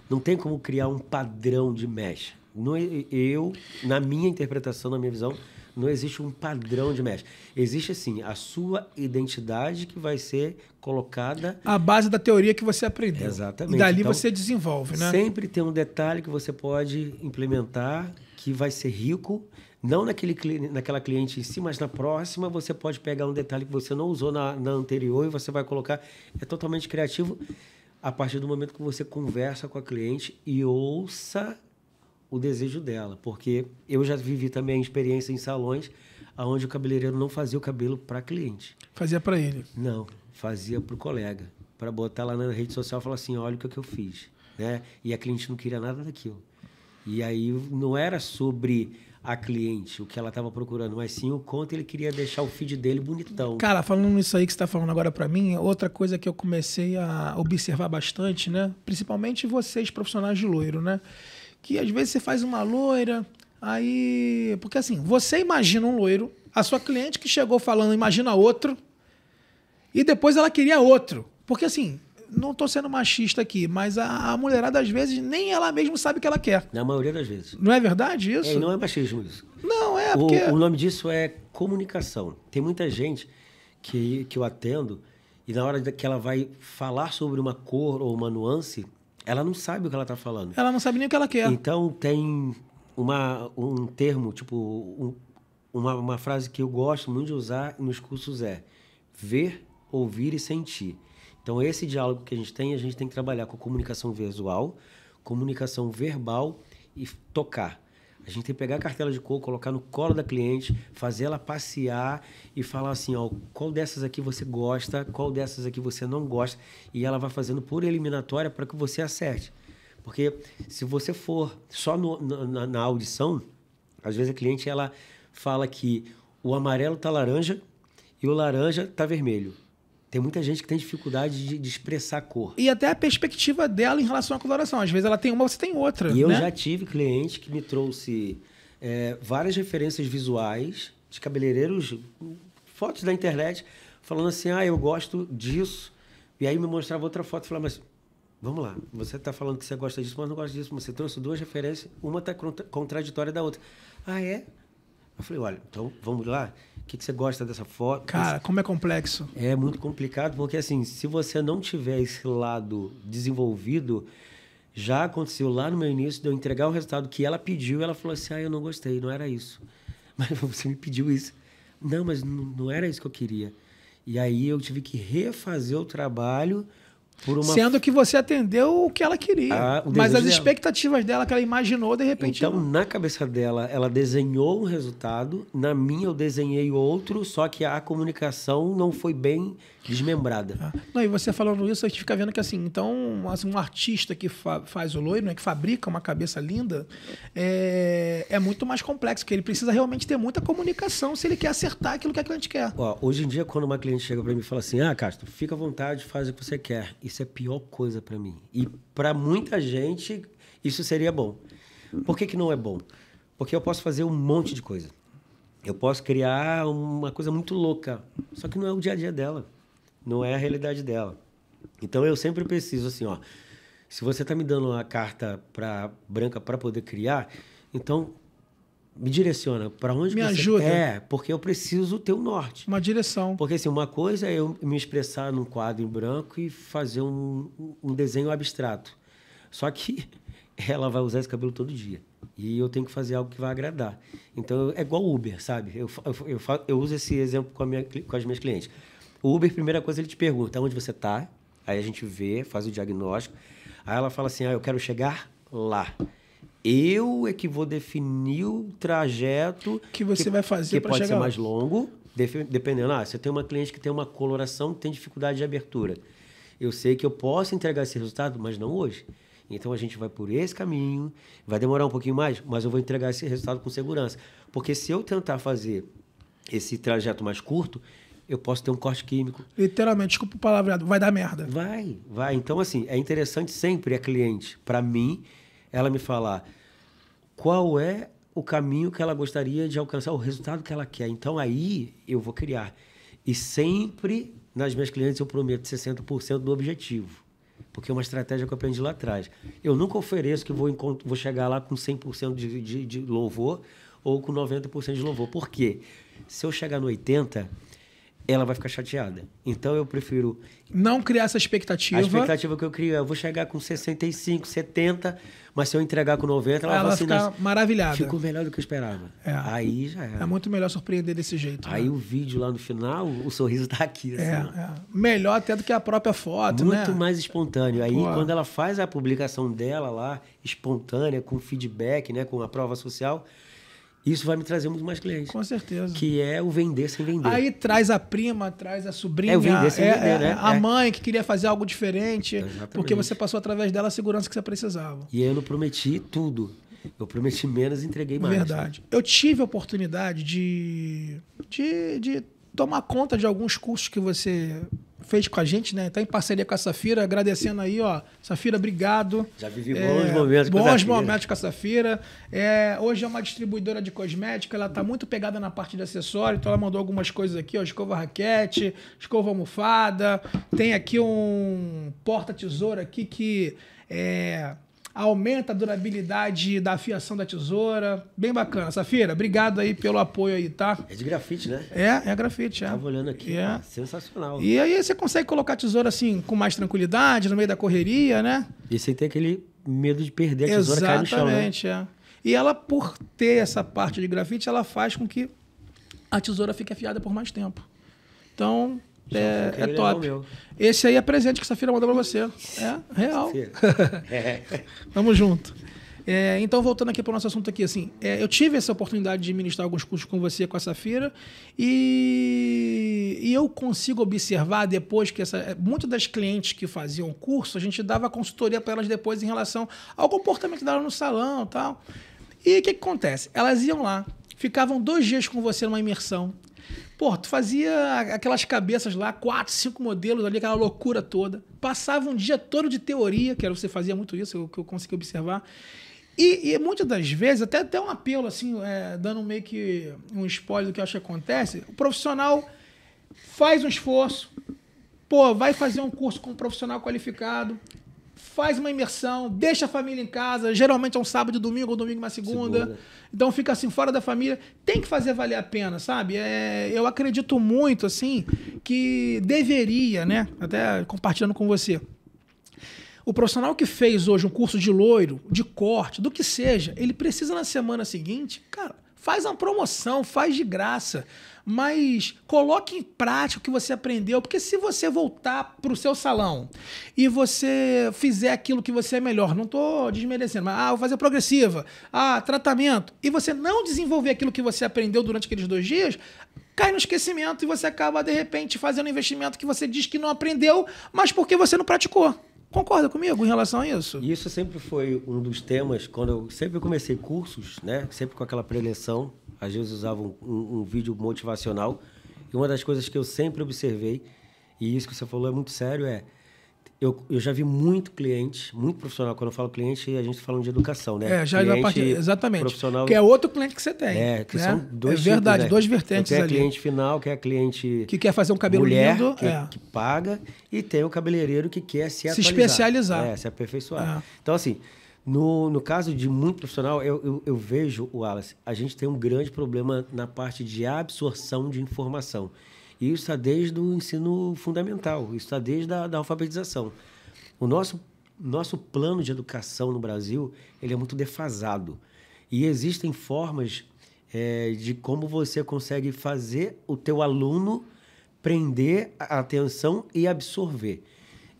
Speaker 2: não tem como criar um padrão de mecha. Na minha interpretação, na minha visão... Não existe um padrão de mecha. Existe, assim, a sua identidade que vai ser colocada...
Speaker 1: A base da teoria que você aprendeu.
Speaker 2: Exatamente.
Speaker 1: E dali
Speaker 2: então,
Speaker 1: você desenvolve, né?
Speaker 2: Sempre tem um detalhe que você pode implementar que vai ser rico. Não naquela cliente em si, mas na próxima você pode pegar um detalhe que você não usou na anterior e você vai colocar... É totalmente criativo a partir do momento que você conversa com a cliente e ouça... o desejo dela, porque eu já vivi também a experiência em salões onde o cabeleireiro não fazia o cabelo para cliente.
Speaker 1: Fazia para ele?
Speaker 2: Não, fazia para o colega, para botar lá na rede social e falar assim, olha o que eu fiz, né? E a cliente não queria nada daquilo. E aí não era sobre a cliente, o que ela estava procurando, mas sim o quanto ele queria deixar o feed dele bonitão.
Speaker 1: Cara, falando nisso aí que você está falando agora para mim, outra coisa que eu comecei a observar bastante, né? Principalmente vocês, profissionais de loiro, né? Que às vezes você faz uma loira, Aí, porque assim, você imagina um loiro, a sua cliente que chegou falando imagina outro, e depois ela queria outro. Porque assim, não tô sendo machista aqui, mas a mulherada às vezes nem ela mesma sabe o que ela quer.
Speaker 2: Na maioria das vezes.
Speaker 1: Não é verdade isso?
Speaker 2: E não é machismo isso.
Speaker 1: Não, é porque...
Speaker 2: O nome disso é comunicação. Tem muita gente que eu atendo e na hora que ela vai falar sobre uma cor ou uma nuance, ela não sabe o que ela está falando.
Speaker 1: Ela não sabe nem o que ela quer.
Speaker 2: Então, tem um termo, tipo, uma frase que eu gosto muito de usar nos cursos é ver, ouvir e sentir. Então, esse diálogo que a gente tem que trabalhar com comunicação visual, comunicação verbal e tocar. A gente tem que pegar a cartela de cor, colocar no colo da cliente, fazer ela passear e falar assim, ó, qual dessas aqui você gosta, qual dessas aqui você não gosta, e ela vai fazendo por eliminatória para que você acerte. Porque se você for só na audição, às vezes a cliente ela fala que o amarelo está laranja e o laranja está vermelho. Tem muita gente que tem dificuldade de expressar a cor.
Speaker 1: E até a perspectiva dela em relação à coloração. Às vezes ela tem uma, você tem outra.
Speaker 2: E eu
Speaker 1: né?
Speaker 2: já tive cliente que me trouxe várias referências visuais de cabeleireiros, fotos da internet, falando assim, eu gosto disso. E aí me mostrava outra foto e falava, mas vamos lá, você está falando que você gosta disso, mas não gosta disso. Você trouxe duas referências, uma está contraditória da outra. Ah, é? Eu falei, olha, então vamos lá. O que você gosta dessa foto?
Speaker 1: Cara, como é complexo.
Speaker 2: É muito complicado, porque assim, se você não tiver esse lado desenvolvido, já aconteceu lá no meu início de eu entregar o resultado que ela pediu, ela falou assim, eu não gostei, não era isso. Mas você me pediu isso. Não, mas não era isso que eu queria. E aí eu tive que refazer o trabalho por uma...
Speaker 1: Sendo que você atendeu o que ela queria. Mas as expectativas dela que ela imaginou, de repente...
Speaker 2: Então, na cabeça dela, ela desenhou um resultado. Na minha, eu desenhei outro, só que a comunicação não foi bem desmembrada.
Speaker 1: Não, e você falando isso, a gente fica vendo que assim, então, assim, um artista que faz o loiro, né, que fabrica uma cabeça linda, é muito mais complexo, porque ele precisa realmente ter muita comunicação se ele quer acertar aquilo que a cliente quer.
Speaker 2: Hoje em dia, quando uma cliente chega para mim e fala assim, Castro, fica à vontade, faz o que você quer. Isso é a pior coisa para mim. E para muita gente, isso seria bom. Por que não é bom? Porque eu posso fazer um monte de coisa. Eu posso criar uma coisa muito louca, só que não é o dia a dia dela. Não é a realidade dela. Então, eu sempre preciso, assim, se você está me dando uma carta branca para poder criar, então, me direciona. Para onde
Speaker 1: me
Speaker 2: você...
Speaker 1: ajuda.
Speaker 2: Porque eu preciso ter um norte.
Speaker 1: Uma direção.
Speaker 2: Porque, assim, uma coisa é eu me expressar num quadro em branco e fazer um desenho abstrato. Só que ela vai usar esse cabelo todo dia. E eu tenho que fazer algo que vai agradar. Então, é igual Uber, sabe? Eu uso esse exemplo com as minhas clientes. O Uber, primeira coisa, ele te pergunta onde você está. Aí a gente vê, faz o diagnóstico. Aí ela fala assim, eu quero chegar lá. Eu é que vou definir o trajeto...
Speaker 1: que você vai fazer para chegar lá.
Speaker 2: Que pode ser mais longo, dependendo. Você tem uma cliente que tem uma coloração que tem dificuldade de abertura. Eu sei que eu posso entregar esse resultado, mas não hoje. Então, a gente vai por esse caminho, vai demorar um pouquinho mais, mas eu vou entregar esse resultado com segurança. Porque se eu tentar fazer esse trajeto mais curto, eu posso ter um corte químico.
Speaker 1: Literalmente, desculpa o palavreado, vai dar merda.
Speaker 2: Vai. Então, assim, é interessante sempre a cliente, para mim, ela me falar qual é o caminho que ela gostaria de alcançar, o resultado que ela quer. Então, aí eu vou criar. E sempre, nas minhas clientes, eu prometo 60% do objetivo. Porque é uma estratégia que eu aprendi lá atrás. Eu nunca ofereço que vou chegar lá com 100% de louvor ou com 90% de louvor. Por quê? Se eu chegar no 80%, ela vai ficar chateada. Então, eu prefiro...
Speaker 1: não criar essa expectativa.
Speaker 2: A expectativa que eu crio é, eu vou chegar com 65%, 70%, mas se eu entregar com 90%, ela vai
Speaker 1: ficar maravilhada.
Speaker 2: Ficou melhor do que eu esperava. Aí já era.
Speaker 1: É muito melhor surpreender desse jeito.
Speaker 2: Aí o vídeo lá no final, o sorriso tá aqui. Assim,
Speaker 1: melhor até do que a própria foto,
Speaker 2: muito mais espontâneo. Aí, quando ela faz a publicação dela lá, espontânea, com feedback, né, com a prova social... isso vai me trazer muito mais clientes.
Speaker 1: Com certeza.
Speaker 2: Que é o vender sem vender.
Speaker 1: Aí traz a prima, traz a sobrinha.
Speaker 2: É o vender sem vender, né?
Speaker 1: A mãe que queria fazer algo diferente.
Speaker 2: Exatamente.
Speaker 1: Porque você passou através dela a segurança que você precisava.
Speaker 2: E eu não prometi tudo. Eu prometi menos e entreguei mais.
Speaker 1: Verdade. Eu tive a oportunidade de tomar conta de alguns cursos que você fez com a gente, né? Tá em parceria com a Safira, agradecendo aí, ó. Safira, obrigado.
Speaker 2: Já vivi bons momentos com a Safira.
Speaker 1: Bons momentos com a Safira. Hoje é uma distribuidora de cosmética, ela tá muito pegada na parte de acessório, então ela mandou algumas coisas aqui, ó. Escova raquete, escova almofada. Tem aqui um porta-tesoura aqui que aumenta a durabilidade da afiação da tesoura. Bem bacana. Safira, obrigado aí pelo apoio aí, tá?
Speaker 2: É de grafite, né?
Speaker 1: É grafite,
Speaker 2: Tava olhando aqui, sensacional.
Speaker 1: E aí você consegue colocar a tesoura assim com mais tranquilidade, no meio da correria, né?
Speaker 2: E sem ter aquele medo de perder a tesoura, cair no chão, né?
Speaker 1: Exatamente, E ela, por ter essa parte de grafite, ela faz com que a tesoura fique afiada por mais tempo. Então, é top. Esse aí é presente que a Safira mandou pra você. É real. Tamo junto. Então, voltando aqui para o nosso assunto aqui, assim, eu tive essa oportunidade de ministrar alguns cursos com você, com a Safira, e eu consigo observar depois que muitas das clientes que faziam curso, a gente dava consultoria para elas depois em relação ao comportamento dela no salão e tal. E o que acontece? Elas iam lá, ficavam 2 dias com você numa imersão. Pô, tu fazia aquelas cabeças lá, 4, 5 modelos ali, aquela loucura toda. Passava um dia todo de teoria, que você fazia muito isso, que eu consegui observar. E muitas das vezes, até um apelo, assim, dando meio que um spoiler do que eu acho que acontece, o profissional faz um esforço, vai fazer um curso com um profissional qualificado, faz uma imersão, deixa a família em casa, geralmente é um sábado e domingo, ou domingo e uma segunda. Então fica assim, fora da família. Tem que fazer valer a pena, sabe? Eu acredito muito, assim, que deveria, né? Até compartilhando com você. O profissional que fez hoje um curso de loiro, de corte, do que seja, ele precisa na semana seguinte, cara, faz uma promoção, faz de graça, mas coloque em prática o que você aprendeu, porque se você voltar para o seu salão e você fizer aquilo que você é melhor, não estou desmerecendo, mas vou fazer progressiva, tratamento, e você não desenvolver aquilo que você aprendeu durante aqueles 2 dias, cai no esquecimento e você acaba, de repente, fazendo um investimento que você diz que não aprendeu, mas porque você não praticou. Concorda comigo em relação a isso?
Speaker 2: Isso sempre foi um dos temas, quando eu sempre comecei cursos, né? Sempre com aquela preleção, às vezes usava um vídeo motivacional, e uma das coisas que eu sempre observei, e isso que você falou é muito sério, eu já vi muito cliente, muito profissional, quando eu falo cliente, a gente está falando de educação, né?
Speaker 1: Exatamente.
Speaker 2: Profissional,
Speaker 1: que é outro cliente que você tem.
Speaker 2: Que né? São 2 tipos,
Speaker 1: verdade,
Speaker 2: né?
Speaker 1: 2 vertentes ali.
Speaker 2: Tem a cliente final, que é a cliente...
Speaker 1: que quer fazer um cabelo
Speaker 2: mulher,
Speaker 1: lindo.
Speaker 2: Que paga, e tem o cabeleireiro que quer se atualizar.
Speaker 1: Se especializar.
Speaker 2: Se aperfeiçoar. Então, assim, no caso de muito profissional, eu vejo, Wallace, a gente tem um grande problema na parte de absorção de informação. E isso está desde o ensino fundamental, isso está desde a alfabetização. O nosso plano de educação no Brasil, ele é muito defasado. E existem formas de como você consegue fazer o teu aluno prender a atenção e absorver.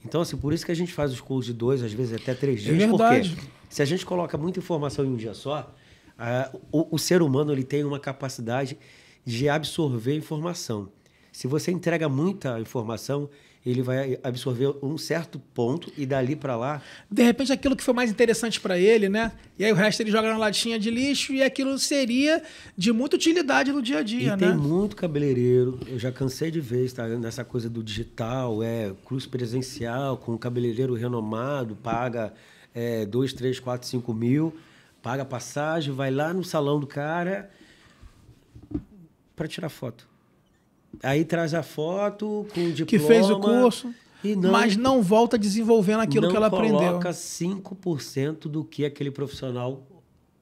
Speaker 2: Então, assim, por isso que a gente faz os cursos de 2, às vezes até 3 dias.
Speaker 1: É verdade.
Speaker 2: Porque se a gente coloca muita informação em um dia só, o ser humano ele tem uma capacidade de absorver informação. Se você entrega muita informação, ele vai absorver um certo ponto e dali para lá...
Speaker 1: De repente, aquilo que foi mais interessante para ele, né? E aí o resto ele joga na latinha de lixo e aquilo seria de muita utilidade no dia a dia, né?
Speaker 2: Tem muito cabeleireiro, eu já cansei de ver, tá? Nessa coisa do digital, curso presencial, com um cabeleireiro renomado, paga 2, 3, 4, 5 mil, paga passagem, vai lá no salão do cara para tirar foto. Aí traz a foto com o diploma...
Speaker 1: Que fez o curso, mas não volta desenvolvendo aquilo que ela aprendeu.
Speaker 2: Não coloca 5% do que aquele profissional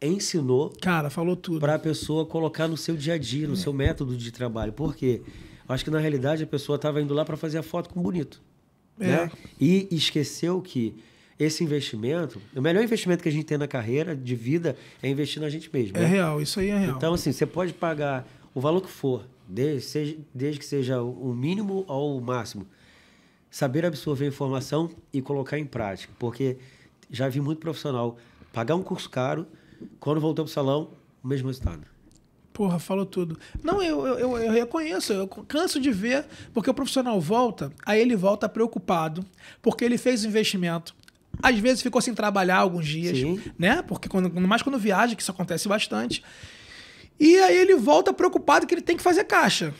Speaker 2: ensinou...
Speaker 1: Cara, falou tudo.
Speaker 2: ...para a pessoa colocar no seu dia a dia, no seu método de trabalho. Por quê? Eu acho que, na realidade, a pessoa estava indo lá para fazer a foto com bonito. Né? E esqueceu que esse investimento... O melhor investimento que a gente tem na carreira de vida é investir na gente mesmo.
Speaker 1: É real, isso aí é real.
Speaker 2: Então, assim, você pode pagar o valor que for... Desde que seja o mínimo ou o máximo, saber absorver a informação e colocar em prática. Porque já vi muito profissional pagar um curso caro, quando voltou para o salão, o mesmo resultado.
Speaker 1: Porra, falou tudo. Não, eu reconheço, eu canso de ver, porque o profissional volta, aí ele volta preocupado, porque ele fez o investimento. Às vezes ficou sem trabalhar alguns dias, né? Porque mais quando viaja, que isso acontece bastante. E aí ele volta preocupado que ele tem que fazer caixa.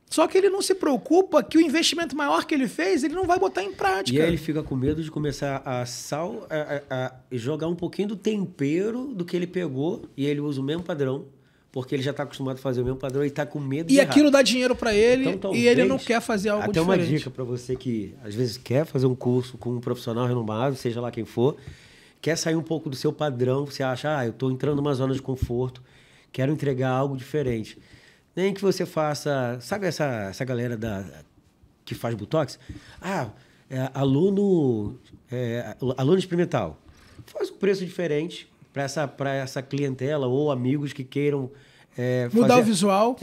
Speaker 1: Só que ele não se preocupa que o investimento maior que ele fez, ele não vai botar em prática.
Speaker 2: E aí ele fica com medo de começar a jogar um pouquinho do tempero do que ele pegou e ele usa o mesmo padrão, porque ele já está acostumado a fazer o mesmo padrão e está com medo de errar.
Speaker 1: aquilo dá dinheiro para ele,
Speaker 2: então, talvez,
Speaker 1: e ele não quer fazer algo
Speaker 2: até
Speaker 1: diferente.
Speaker 2: Até uma dica para você que às vezes quer fazer um curso com um profissional renomado, seja lá quem for, quer sair um pouco do seu padrão, você acha, eu estou entrando numa zona de conforto, quero entregar algo diferente. Nem que você faça... Sabe essa galera que faz Botox? Aluno experimental. Faz um preço diferente para essa clientela ou amigos que queiram...
Speaker 1: mudar o visual.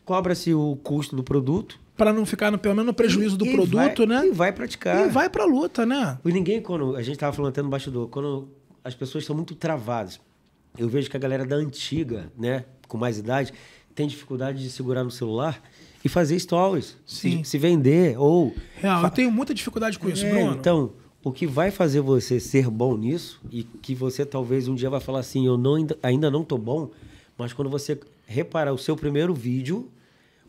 Speaker 2: Cobra-se o custo do produto.
Speaker 1: Para não ficar pelo menos no prejuízo do produto, né?
Speaker 2: E vai praticar.
Speaker 1: E vai para a luta, né?
Speaker 2: E ninguém, quando a gente estava falando até no bastidor, quando as pessoas são muito travadas, eu vejo que a galera da antiga, né, com mais idade, tem dificuldade de segurar no celular e fazer stories.
Speaker 1: Sim.
Speaker 2: Se vender ou...
Speaker 1: Real, eu tenho muita dificuldade com isso, Bruno.
Speaker 2: Então, o que vai fazer você ser bom nisso e que você talvez um dia vai falar assim, ainda não tô bom, mas quando você reparar o seu primeiro vídeo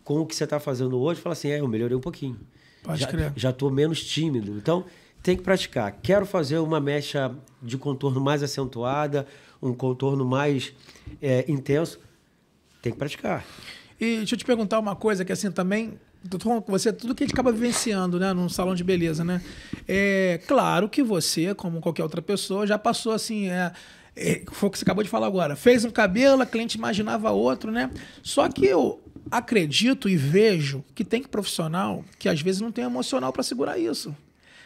Speaker 2: com o que você está fazendo hoje, fala assim, eu melhorei um pouquinho.
Speaker 1: Pode crer.
Speaker 2: Já tô menos tímido. Então, tem que praticar. Quero fazer uma mecha de contorno mais acentuada, um contorno mais intenso. Tem que praticar.
Speaker 1: E deixa eu te perguntar uma coisa que assim também, tô falando com você, tudo que a gente acaba vivenciando, né, num salão de beleza, né? É claro que você, como qualquer outra pessoa, já passou assim, foi o que você acabou de falar agora. Fez um cabelo, a cliente imaginava outro, né? Só que eu acredito e vejo que tem profissional que às vezes não tem emocional para segurar isso.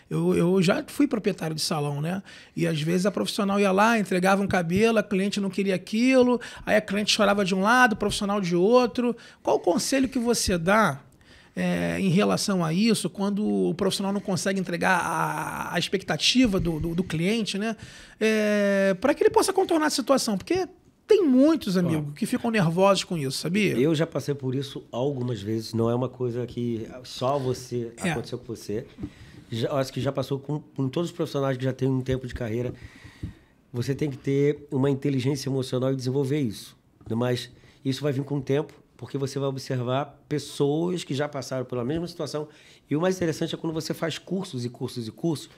Speaker 1: Eu já fui proprietário de salão, né? E às vezes a profissional ia lá, entregava um cabelo, a cliente não queria aquilo, aí a cliente chorava de um lado, o profissional de outro. Qual o conselho que você dá em relação a isso, quando o profissional não consegue entregar a expectativa do cliente, né? Para que ele possa contornar a situação? Porque tem muitos, amigos, que ficam nervosos com isso, sabia?
Speaker 2: Eu já passei por isso algumas vezes, não é uma coisa que só aconteceu com você. Acho que já passou com todos os profissionais que já têm um tempo de carreira. Você tem que ter uma inteligência emocional e desenvolver isso. Mas isso vai vir com o tempo, porque você vai observar pessoas que já passaram pela mesma situação. E o mais interessante é quando você faz cursos e cursos e cursos,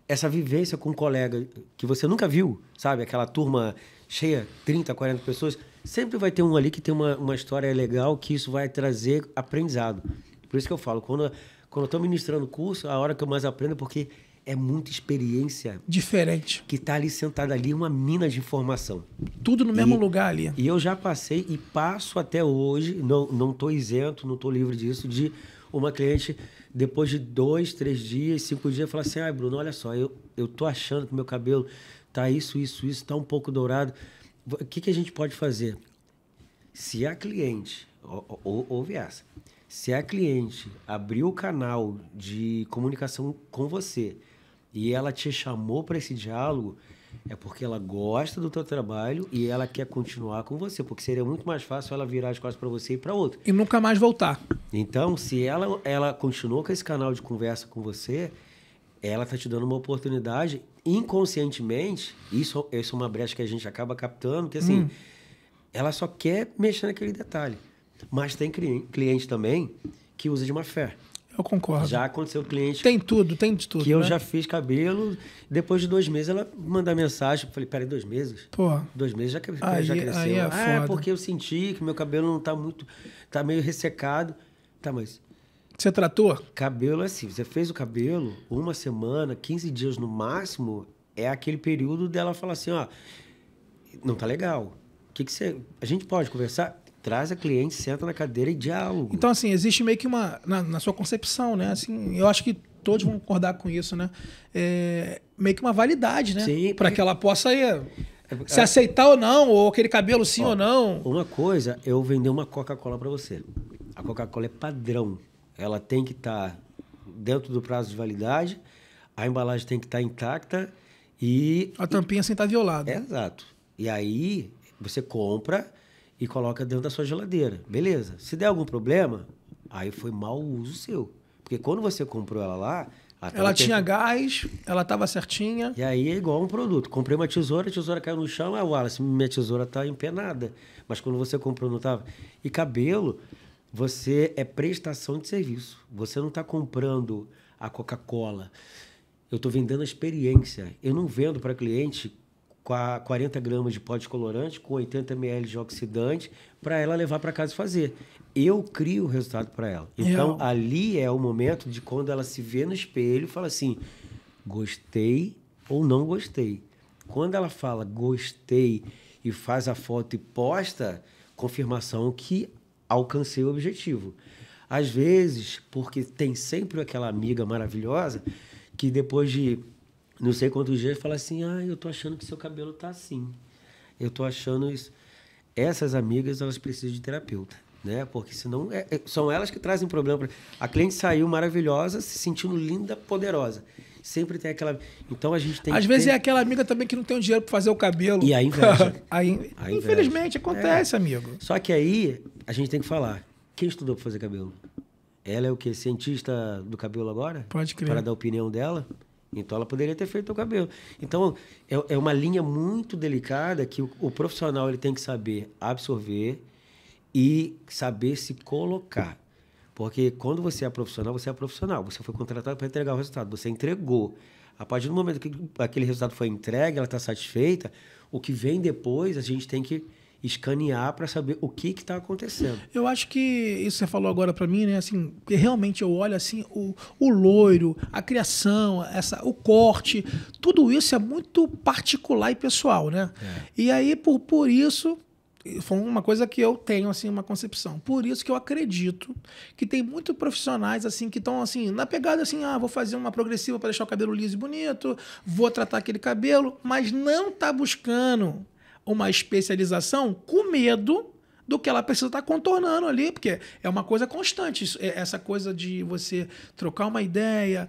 Speaker 2: essa vivência com um colega que você nunca viu, sabe? Aquela turma cheia, 30, 40 pessoas, sempre vai ter um ali que tem uma história legal, que isso vai trazer aprendizado. Por isso que eu falo, quando eu estou ministrando curso, a hora que eu mais aprendo é porque é muita experiência.
Speaker 1: Diferente.
Speaker 2: Que está ali sentada ali, uma mina de informação.
Speaker 1: Tudo no mesmo lugar ali.
Speaker 2: E eu já passei e passo até hoje, não estou isento, não estou livre disso, de uma cliente, depois de 2, 3 dias, 5 dias, falar assim, Bruno, olha só, eu estou achando que meu cabelo está isso, está um pouco dourado. O que a gente pode fazer? Se a cliente, ouve essa, se a cliente abriu o canal de comunicação com você e ela te chamou para esse diálogo, é porque ela gosta do teu trabalho e ela quer continuar com você, porque seria muito mais fácil ela virar as costas para você e para outra.
Speaker 1: E nunca mais voltar.
Speaker 2: Então, se ela continuou com esse canal de conversa com você, ela está te dando uma oportunidade inconscientemente. Isso é uma brecha que a gente acaba captando, que assim, ela só quer mexer naquele detalhe. Mas tem cliente também que usa de má fé.
Speaker 1: Eu concordo.
Speaker 2: Já aconteceu cliente...
Speaker 1: Tem de tudo.
Speaker 2: Que eu já fiz cabelo, depois de 2 meses ela manda mensagem. Eu falei, peraí, 2 meses?
Speaker 1: Pô.
Speaker 2: 2 meses já cresceu.
Speaker 1: Aí é foda.
Speaker 2: Porque eu senti que meu cabelo não tá muito... Tá meio ressecado. Tá, mas...
Speaker 1: Você tratou?
Speaker 2: Cabelo é assim, você fez o cabelo, 1 semana, 15 dias no máximo, é aquele período dela falar assim, não tá legal. A gente pode conversar? Traz a cliente, senta na cadeira e diálogo.
Speaker 1: Então, assim, existe meio que na sua concepção, né? Assim, eu acho que todos vão concordar com isso, né? Meio que uma validade, né?
Speaker 2: Sim.
Speaker 1: Para que ela possa se aceitar ou não, ou aquele cabelo sim ou não.
Speaker 2: Uma coisa, eu vender uma Coca-Cola para você. A Coca-Cola é padrão. Ela tem que estar dentro do prazo de validade, a embalagem tem que estar intacta e...
Speaker 1: A tampinha sem estar violada.
Speaker 2: Exato. E aí, você compra e coloca dentro da sua geladeira. Beleza. Se der algum problema, aí foi mau uso seu. Porque quando você comprou ela lá...
Speaker 1: Ela tinha gás, ela estava certinha.
Speaker 2: E aí é igual um produto. Comprei uma tesoura, a tesoura caiu no chão, Wallace, minha tesoura está empenada. Mas quando você comprou, não estava. E cabelo, você é prestação de serviço. Você não está comprando a Coca-Cola. Eu estou vendendo a experiência. Eu não vendo para cliente 40 gramas de pó descolorante com 80 ml de oxidante para ela levar para casa e fazer. Eu crio o resultado para ela. Então, ali é o momento de quando ela se vê no espelho e fala assim, gostei ou não gostei. Quando ela fala gostei e faz a foto e posta, confirmação que alcancei o objetivo. Às vezes, porque tem sempre aquela amiga maravilhosa que depois de não sei quantos dias fala assim, eu tô achando que seu cabelo tá assim. Eu tô achando isso. Essas amigas, elas precisam de terapeuta, né? Porque senão são elas que trazem problema. A cliente saiu maravilhosa, se sentindo linda, poderosa. Sempre tem aquela... Então a gente tem
Speaker 1: Às vezes é aquela amiga também que não tem o dinheiro para fazer o cabelo.
Speaker 2: E a inveja.
Speaker 1: Infelizmente, acontece, amigo.
Speaker 2: Só que aí a gente tem que falar. Quem estudou para fazer cabelo? Ela é o quê? Cientista do cabelo agora?
Speaker 1: Pode crer.
Speaker 2: Para dar a opinião dela? Então ela poderia ter feito o cabelo. Então é uma linha muito delicada que o profissional ele tem que saber absorver e saber se colocar. Porque quando você é profissional, você é profissional. Você foi contratado para entregar o resultado. Você entregou. A partir do momento que aquele resultado foi entregue, ela está satisfeita, o que vem depois a gente tem que escanear para saber o que está acontecendo.
Speaker 1: Eu acho que isso que você falou agora para mim, né? Assim, porque realmente eu olho assim, o loiro, a criação, o corte, tudo isso é muito particular e pessoal, né? E aí, por isso, foi uma coisa que eu tenho, assim, uma concepção. Por isso que eu acredito que tem muitos profissionais, assim, que estão, assim, na pegada, assim, vou fazer uma progressiva para deixar o cabelo liso e bonito, vou tratar aquele cabelo, mas não tá buscando uma especialização com medo do que ela precisa estar contornando ali, porque é uma coisa constante. Essa coisa de você trocar uma ideia,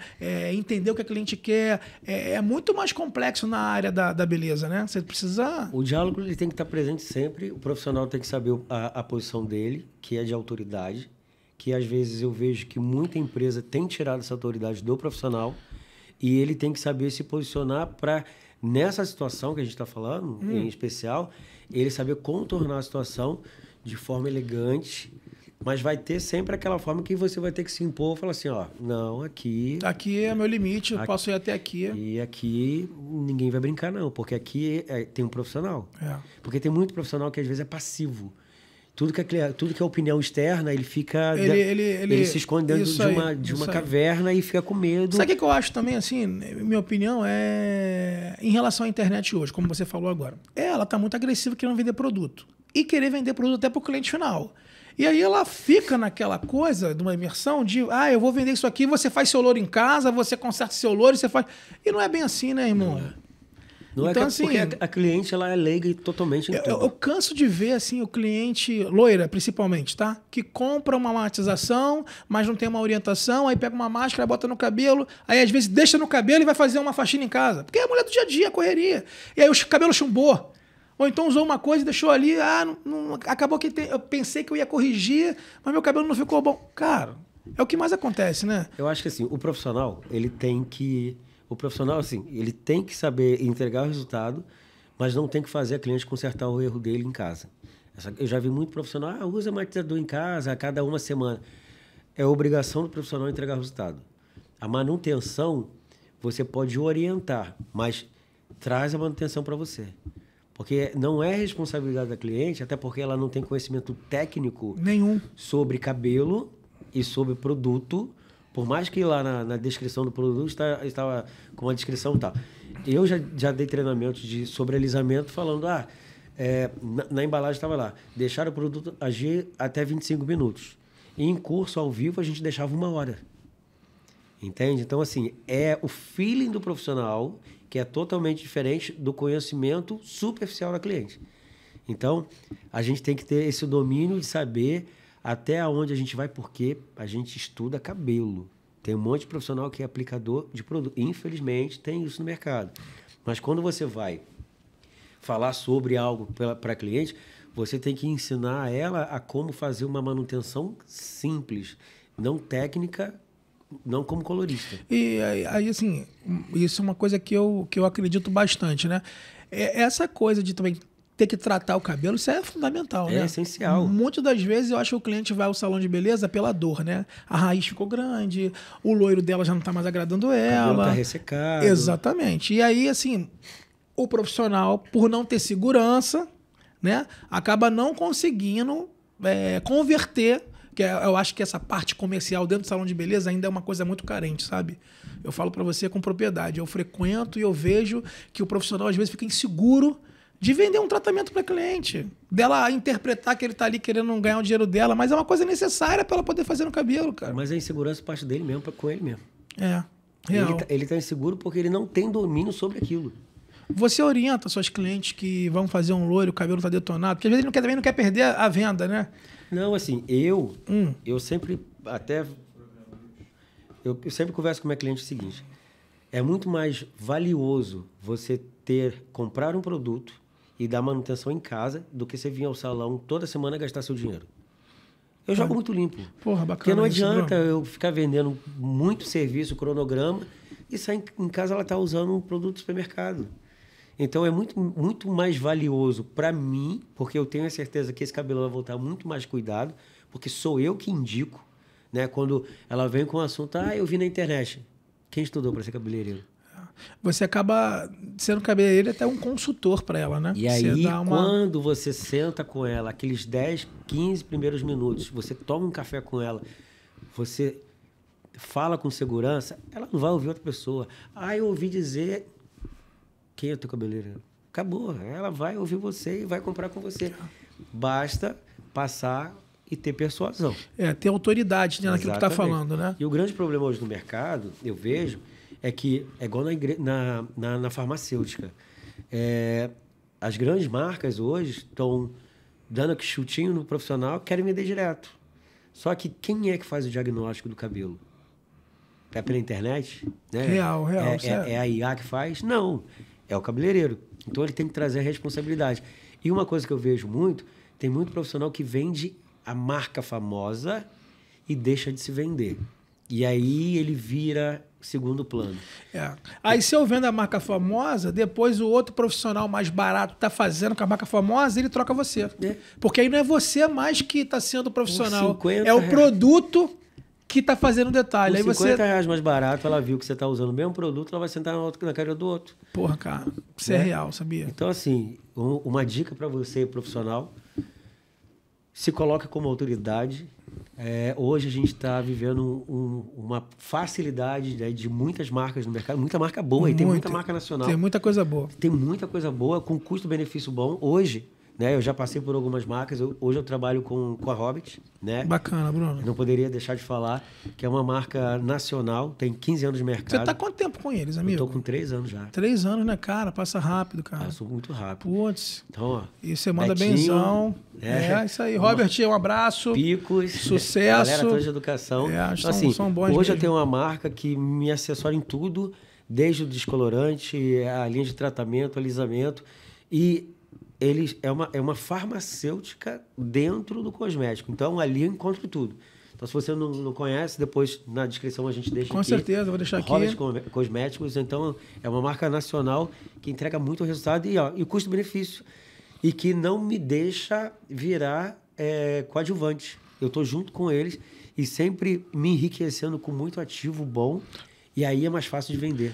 Speaker 1: entender o que a cliente quer, é muito mais complexo na área da beleza, né? Você precisa...
Speaker 2: O diálogo ele tem que estar presente sempre, o profissional tem que saber a posição dele, que é de autoridade, que às vezes eu vejo que muita empresa tem tirado essa autoridade do profissional e ele tem que saber se posicionar para... Nessa situação que a gente está falando, em especial, ele saber contornar a situação de forma elegante, mas vai ter sempre aquela forma que você vai ter que se impor e falar assim, não, aqui...
Speaker 1: Aqui é meu limite, eu posso ir até aqui.
Speaker 2: E aqui ninguém vai brincar, não, porque aqui tem um profissional. Porque tem muito profissional que às vezes é passivo. Tudo que é opinião externa, ele fica... Ele se esconde dentro de uma caverna e fica com medo.
Speaker 1: Sabe o que eu acho também, assim, minha opinião é... Em relação à internet hoje, como você falou agora. Ela tá muito agressiva querendo vender produto. E querer vender produto até para o cliente final. E aí ela fica naquela coisa de uma imersão de... eu vou vender isso aqui, você faz seu louro em casa, você conserta seu louro, você faz... E não é bem assim, né, irmão?
Speaker 2: Não então, assim, porque a cliente ela é leiga totalmente em tudo.
Speaker 1: Eu canso de ver assim, o cliente, loira principalmente, tá? Que compra uma matização, mas não tem uma orientação, aí pega uma máscara, bota no cabelo, aí às vezes deixa no cabelo e vai fazer uma faxina em casa. Porque é a mulher do dia a dia, a correria. E aí o cabelo chumbou. Ou então usou uma coisa e deixou ali, acabou que eu pensei que eu ia corrigir, mas meu cabelo não ficou bom. Cara, é o que mais acontece, né?
Speaker 2: Eu acho que assim, o profissional, ele tem que... O profissional, assim, ele tem que saber entregar o resultado, mas não tem que fazer a cliente consertar o erro dele em casa. Eu já vi muito profissional, usa matizador em casa a cada uma semana. É obrigação do profissional entregar o resultado. A manutenção, você pode orientar, mas traz a manutenção para você. Porque não é responsabilidade da cliente, até porque ela não tem conhecimento técnico
Speaker 1: nenhum
Speaker 2: sobre cabelo e sobre produto. Por mais que lá na descrição do produto estava com a descrição tal. Eu já dei treinamento sobre alisamento falando, na embalagem estava lá, deixar o produto agir até 25 minutos. E em curso, ao vivo, a gente deixava 1 hora. Entende? Então, assim, é o feeling do profissional que é totalmente diferente do conhecimento superficial da cliente. Então, a gente tem que ter esse domínio de saber até onde a gente vai, porque a gente estuda cabelo. Tem um monte de profissional que é aplicador de produto. Infelizmente, tem isso no mercado. Mas quando você vai falar sobre algo para cliente, você tem que ensinar ela a como fazer uma manutenção simples, não técnica, não como colorista.
Speaker 1: E aí, assim, isso é uma coisa que eu acredito bastante, né? Essa coisa de também ter que tratar o cabelo, isso é fundamental, né?
Speaker 2: É essencial.
Speaker 1: Muitas das vezes eu acho que o cliente vai ao salão de beleza pela dor, né? A raiz ficou grande, o loiro dela já não tá mais agradando ela.
Speaker 2: O cabelo tá ressecado.
Speaker 1: Exatamente. E aí, assim, o profissional, por não ter segurança, né, acaba não conseguindo converter, que eu acho que essa parte comercial dentro do salão de beleza ainda é uma coisa muito carente, sabe? Eu falo para você com propriedade. Eu frequento e eu vejo que o profissional às vezes fica inseguro de vender um tratamento para cliente, dela interpretar que ele tá ali querendo ganhar o dinheiro dela, mas é uma coisa necessária para ela poder fazer no cabelo, cara.
Speaker 2: Mas a insegurança parte dele mesmo, com ele mesmo.
Speaker 1: Real.
Speaker 2: Ele tá inseguro porque ele não tem domínio sobre aquilo.
Speaker 1: Você orienta suas clientes que vão fazer um loiro, o cabelo tá detonado, porque às vezes ele também não quer perder a venda, né?
Speaker 2: Não, assim, eu sempre eu sempre converso com o meu cliente o seguinte: é muito mais valioso você comprar um produto e dar manutenção em casa do que você vir ao salão toda semana gastar seu dinheiro. Eu jogo muito limpo.
Speaker 1: Porra, bacana.
Speaker 2: Porque não
Speaker 1: isso,
Speaker 2: adianta
Speaker 1: Bruno.
Speaker 2: eu ficar vendendo muito serviço, cronograma, e sair em casa ela tá usando um produto do supermercado. Então é muito mais valioso para mim, porque eu tenho a certeza que esse cabelo vai voltar muito mais cuidado, porque sou eu que indico, né? Quando ela vem com o assunto, eu vi na internet. Quem estudou para ser cabeleireiro?
Speaker 1: Você acaba sendo cabeleireiro até um consultor para ela, né?
Speaker 2: E aí, quando você senta com ela, aqueles 10, 15 primeiros minutos, você toma um café com ela, você fala com segurança, ela não vai ouvir outra pessoa. Eu ouvi dizer... Quem é o teu cabeleireiro? Acabou. Ela vai ouvir você e vai comprar com você. Basta passar e ter persuasão.
Speaker 1: Ter autoridade, né, naquilo que está falando, né?
Speaker 2: E o grande problema hoje no mercado, eu vejo, é que é igual na farmacêutica. As grandes marcas hoje estão dando aquele chutinho no profissional, querem vender direto. Só que quem é que faz o diagnóstico do cabelo? É pela internet? Né?
Speaker 1: Real.
Speaker 2: É a IA que faz? Não. É o cabeleireiro. Então, ele tem que trazer a responsabilidade. E uma coisa que eu vejo muito, tem muito profissional que vende a marca famosa e deixa de se vender. E aí, ele vira segundo plano.
Speaker 1: Aí, se eu vendo a marca famosa, depois o outro profissional mais barato está fazendo com a marca famosa, ele troca você. Porque aí não é você mais que está sendo profissional. É o produto que está fazendo detalhe.
Speaker 2: Por R$50 mais barato, ela viu que você está usando o mesmo produto, ela vai sentar na cara do outro.
Speaker 1: Porra, cara, isso é real, sabia?
Speaker 2: Então, assim, uma dica para você, profissional, se coloca como autoridade. Hoje a gente está vivendo uma facilidade, né, de muitas marcas no mercado, muita marca boa, e tem muita marca nacional.
Speaker 1: Tem muita coisa boa.
Speaker 2: Tem muita coisa boa, com custo-benefício bom. Hoje, né, eu já passei por algumas marcas, hoje eu trabalho com a Hobbit, né?
Speaker 1: Bacana, Bruno.
Speaker 2: Eu não poderia deixar de falar que é uma marca nacional, tem 15 anos de mercado.
Speaker 1: Você está há quanto tempo com eles, amigo?
Speaker 2: Eu tô com 3 anos já.
Speaker 1: 3 anos, né, cara? Passa rápido, cara.
Speaker 2: Passou muito rápido.
Speaker 1: Putz.
Speaker 2: Então, ó.
Speaker 1: E você manda
Speaker 2: Betinho,
Speaker 1: benzão. Isso aí. Robert, um abraço.
Speaker 2: Picos.
Speaker 1: Sucesso.
Speaker 2: Galera toda de educação.
Speaker 1: Então, assim, são bons
Speaker 2: hoje
Speaker 1: mesmo.
Speaker 2: eu tenho uma marca que me assessora em tudo, desde o descolorante, a linha de tratamento, alisamento. E é uma farmacêutica dentro do cosmético. Então, ali eu encontro tudo. Então, se você não conhece, depois na descrição a gente deixa
Speaker 1: Com
Speaker 2: aqui.
Speaker 1: Com certeza, vou deixar aqui.
Speaker 2: Hobbit Cosméticos. Então, é uma marca nacional que entrega muito resultado e custo-benefício. E que não me deixa virar coadjuvante. Eu estou junto com eles e sempre me enriquecendo com muito ativo bom. E aí é mais fácil de vender.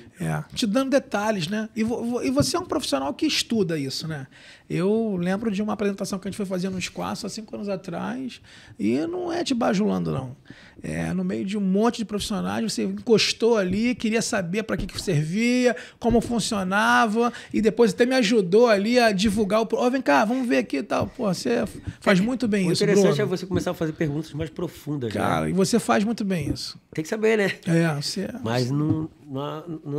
Speaker 1: Te dando detalhes, né? E você é um profissional que estuda isso, né? Eu lembro de uma apresentação que a gente foi fazer no Espaço há 5 anos atrás, e não é te bajulando, não. No meio de um monte de profissionais, você encostou ali, queria saber para que servia, como funcionava, e depois até me ajudou ali a divulgar o... vem cá, vamos ver aqui e tal. Pô, você faz muito bem isso,
Speaker 2: Bruno. O interessante
Speaker 1: Bruno.
Speaker 2: é você começar a fazer perguntas mais profundas.
Speaker 1: Cara,
Speaker 2: né?
Speaker 1: E você faz muito bem isso.
Speaker 2: Tem que saber, né?
Speaker 1: Mas
Speaker 2: não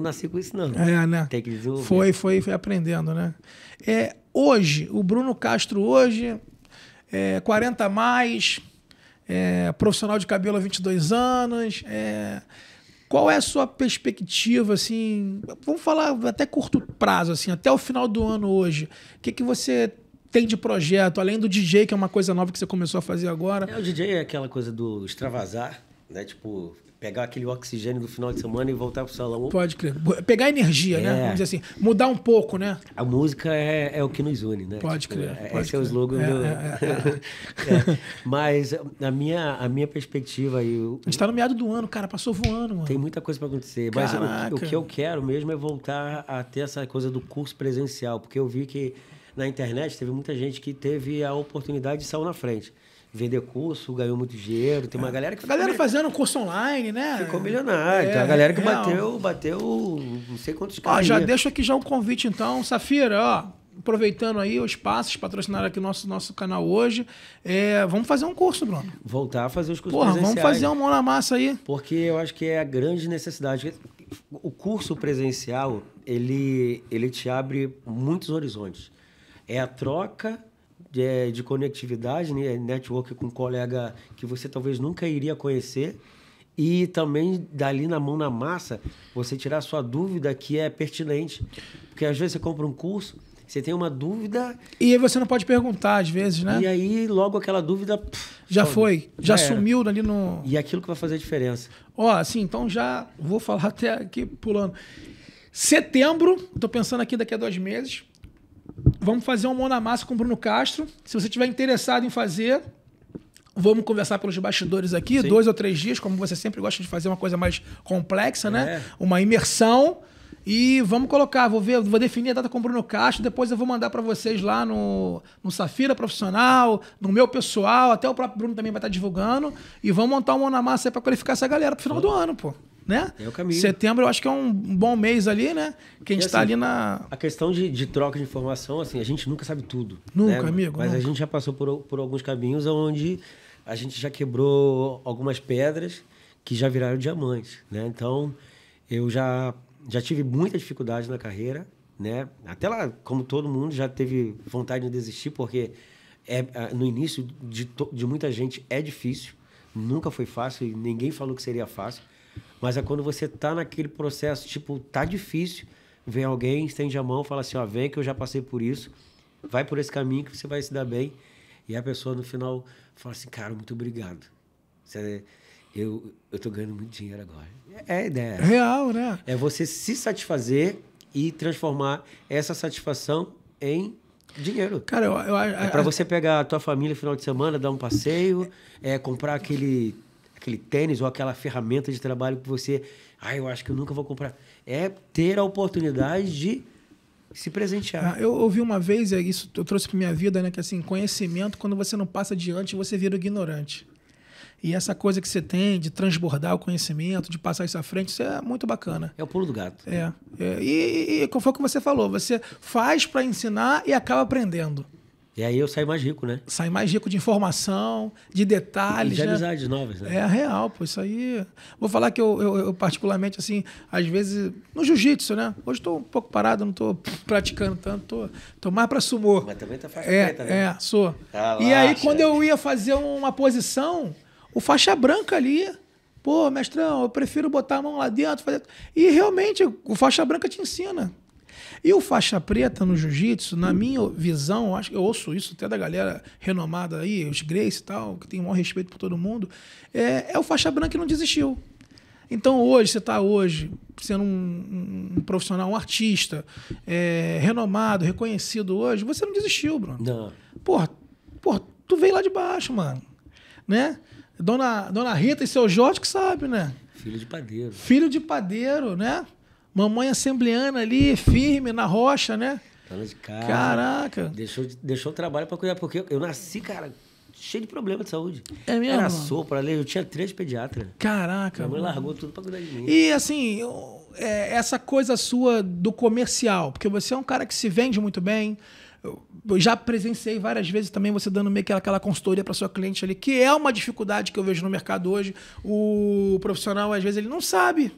Speaker 2: nasci com isso, não.
Speaker 1: Né?
Speaker 2: Tem que desenvolver.
Speaker 1: Foi aprendendo, né? Hoje, o Bruno Castro 40 a mais, profissional de cabelo há 22 anos. Qual é a sua perspectiva, assim, vamos falar até curto prazo, assim, até o final do ano hoje? O que você tem de projeto, além do DJ, que é uma coisa nova que você começou a fazer agora?
Speaker 2: O DJ é aquela coisa do extravasar, né? Tipo, pegar aquele oxigênio do final de semana e voltar pro salão.
Speaker 1: Pode crer. Pegar energia, né? Vamos dizer assim. Mudar um pouco, né?
Speaker 2: A música é o que nos une, né?
Speaker 1: Pode crer.
Speaker 2: Esse é o slogan do... Mas a minha perspectiva aí...
Speaker 1: A gente tá no meado do ano, cara. Passou voando, mano.
Speaker 2: Tem muita coisa para acontecer. Mas o que eu quero mesmo é voltar a ter essa coisa do curso presencial. Porque eu vi que na internet teve muita gente que teve a oportunidade de sair na frente. Vender curso, ganhou muito dinheiro. Tem uma galera que...
Speaker 1: A galera fazendo curso online, né?
Speaker 2: Ficou milionário. Tem a galera que bateu não sei quantos caras.
Speaker 1: Já deixo aqui já o convite, então. Safira, ó, aproveitando aí os passos, patrocinaram aqui o nosso canal hoje. Vamos fazer um curso, Bruno.
Speaker 2: Voltar a fazer os cursos presenciais.
Speaker 1: Vamos fazer uma mão na massa aí.
Speaker 2: Porque eu acho que é a grande necessidade. O curso presencial, ele te abre muitos horizontes. É a troca de conectividade, né? Network com um colega que você talvez nunca iria conhecer, e também dali na mão na massa você tirar a sua dúvida que é pertinente, porque às vezes você compra um curso, você tem uma dúvida
Speaker 1: e aí você não pode perguntar às vezes, né?
Speaker 2: E aí logo aquela dúvida
Speaker 1: já sumiu ali no...
Speaker 2: E aquilo que vai fazer a diferença.
Speaker 1: Assim, então já vou falar até aqui pulando. Setembro, tô pensando aqui daqui a 2 meses. Vamos fazer um mão na massa com o Bruno Castro. Se você estiver interessado em fazer, vamos conversar pelos bastidores aqui, 2 ou 3 dias, como você sempre gosta de fazer uma coisa mais complexa, né? Uma imersão. E vamos colocar, vou definir a data com o Bruno Castro, depois eu vou mandar para vocês lá no Safira Profissional, no meu pessoal, até o próprio Bruno também vai estar divulgando. E vamos montar um mão na massa aí para qualificar essa galera pro final do ano, pô. Né?
Speaker 2: É o caminho.
Speaker 1: Setembro eu acho que é um bom mês ali, né? Que a gente está ali na...
Speaker 2: A questão de troca de informação, assim, a gente nunca sabe tudo.
Speaker 1: Nunca,
Speaker 2: né?
Speaker 1: amigo.
Speaker 2: Mas
Speaker 1: nunca.
Speaker 2: A gente já passou por alguns caminhos onde a gente já quebrou algumas pedras que já viraram diamantes, né? Então, eu já tive muita dificuldade na carreira, né? Até lá, como todo mundo, já teve vontade de desistir, porque no início de muita gente é difícil, nunca foi fácil e ninguém falou que seria fácil. Mas é quando você tá naquele processo, tipo, tá difícil, vem alguém, estende a mão, fala assim, ó, vem que eu já passei por isso, vai por esse caminho que você vai se dar bem. E a pessoa no final fala assim, cara, muito obrigado. Eu tô ganhando muito dinheiro agora. É a ideia.
Speaker 1: Real, né?
Speaker 2: É você se satisfazer e transformar essa satisfação em dinheiro.
Speaker 1: Cara,
Speaker 2: é para você pegar a tua família no final de semana, dar um passeio, comprar aquele tênis ou aquela ferramenta de trabalho que você... eu acho que eu nunca vou comprar. É ter a oportunidade de se presentear.
Speaker 1: Eu ouvi uma vez, isso eu trouxe para minha vida, né? Que assim, conhecimento, quando você não passa adiante, você vira ignorante. E essa coisa que você tem de transbordar o conhecimento, de passar isso à frente, isso é muito bacana.
Speaker 2: É o pulo do gato.
Speaker 1: E foi o que você falou, você faz para ensinar e acaba aprendendo.
Speaker 2: E aí eu saio mais rico, né?
Speaker 1: Sai mais rico de informação, de detalhes.
Speaker 2: E de amizades novas, né?
Speaker 1: É real, pô. Isso aí... Vou falar que eu particularmente, assim, às vezes... No jiu-jitsu, né? Hoje estou um pouco parado, não estou praticando tanto. Tô mais para sumô.
Speaker 2: Mas também tá faixa preta, né?
Speaker 1: Sou.
Speaker 2: Relaxa.
Speaker 1: E aí, quando eu ia fazer uma posição, o faixa branca ali... Pô, mestrão, eu prefiro botar a mão lá dentro. Fazer... E realmente, o faixa branca te ensina. E o faixa preta no jiu-jitsu, na minha visão, acho que eu ouço isso até da galera renomada aí, os Gracie e tal, que tem o maior respeito por todo mundo, é o faixa branca que não desistiu. Então hoje, você está hoje sendo um profissional, um artista, renomado, reconhecido hoje, você não desistiu, Bruno.
Speaker 2: Não.
Speaker 1: Porra, tu veio lá de baixo, mano. Né? Dona Rita e seu Jorge que sabe, né?
Speaker 2: Filho de padeiro.
Speaker 1: Filho de padeiro, né? Mamãe assembleana ali, firme, na rocha, né?
Speaker 2: Dona de casa.
Speaker 1: Caraca.
Speaker 2: Deixou o trabalho para cuidar, porque eu nasci, cara, cheio de problema de saúde.
Speaker 1: É mesmo?
Speaker 2: Era sopa, eu tinha 3 pediatras.
Speaker 1: Caraca.
Speaker 2: Minha mãe largou tudo para cuidar de mim.
Speaker 1: E assim, essa coisa sua do comercial, porque você é um cara que se vende muito bem. Eu já presenciei várias vezes também você dando meio que aquela consultoria para sua cliente ali, que é uma dificuldade que eu vejo no mercado hoje. O profissional, às vezes, ele não sabe.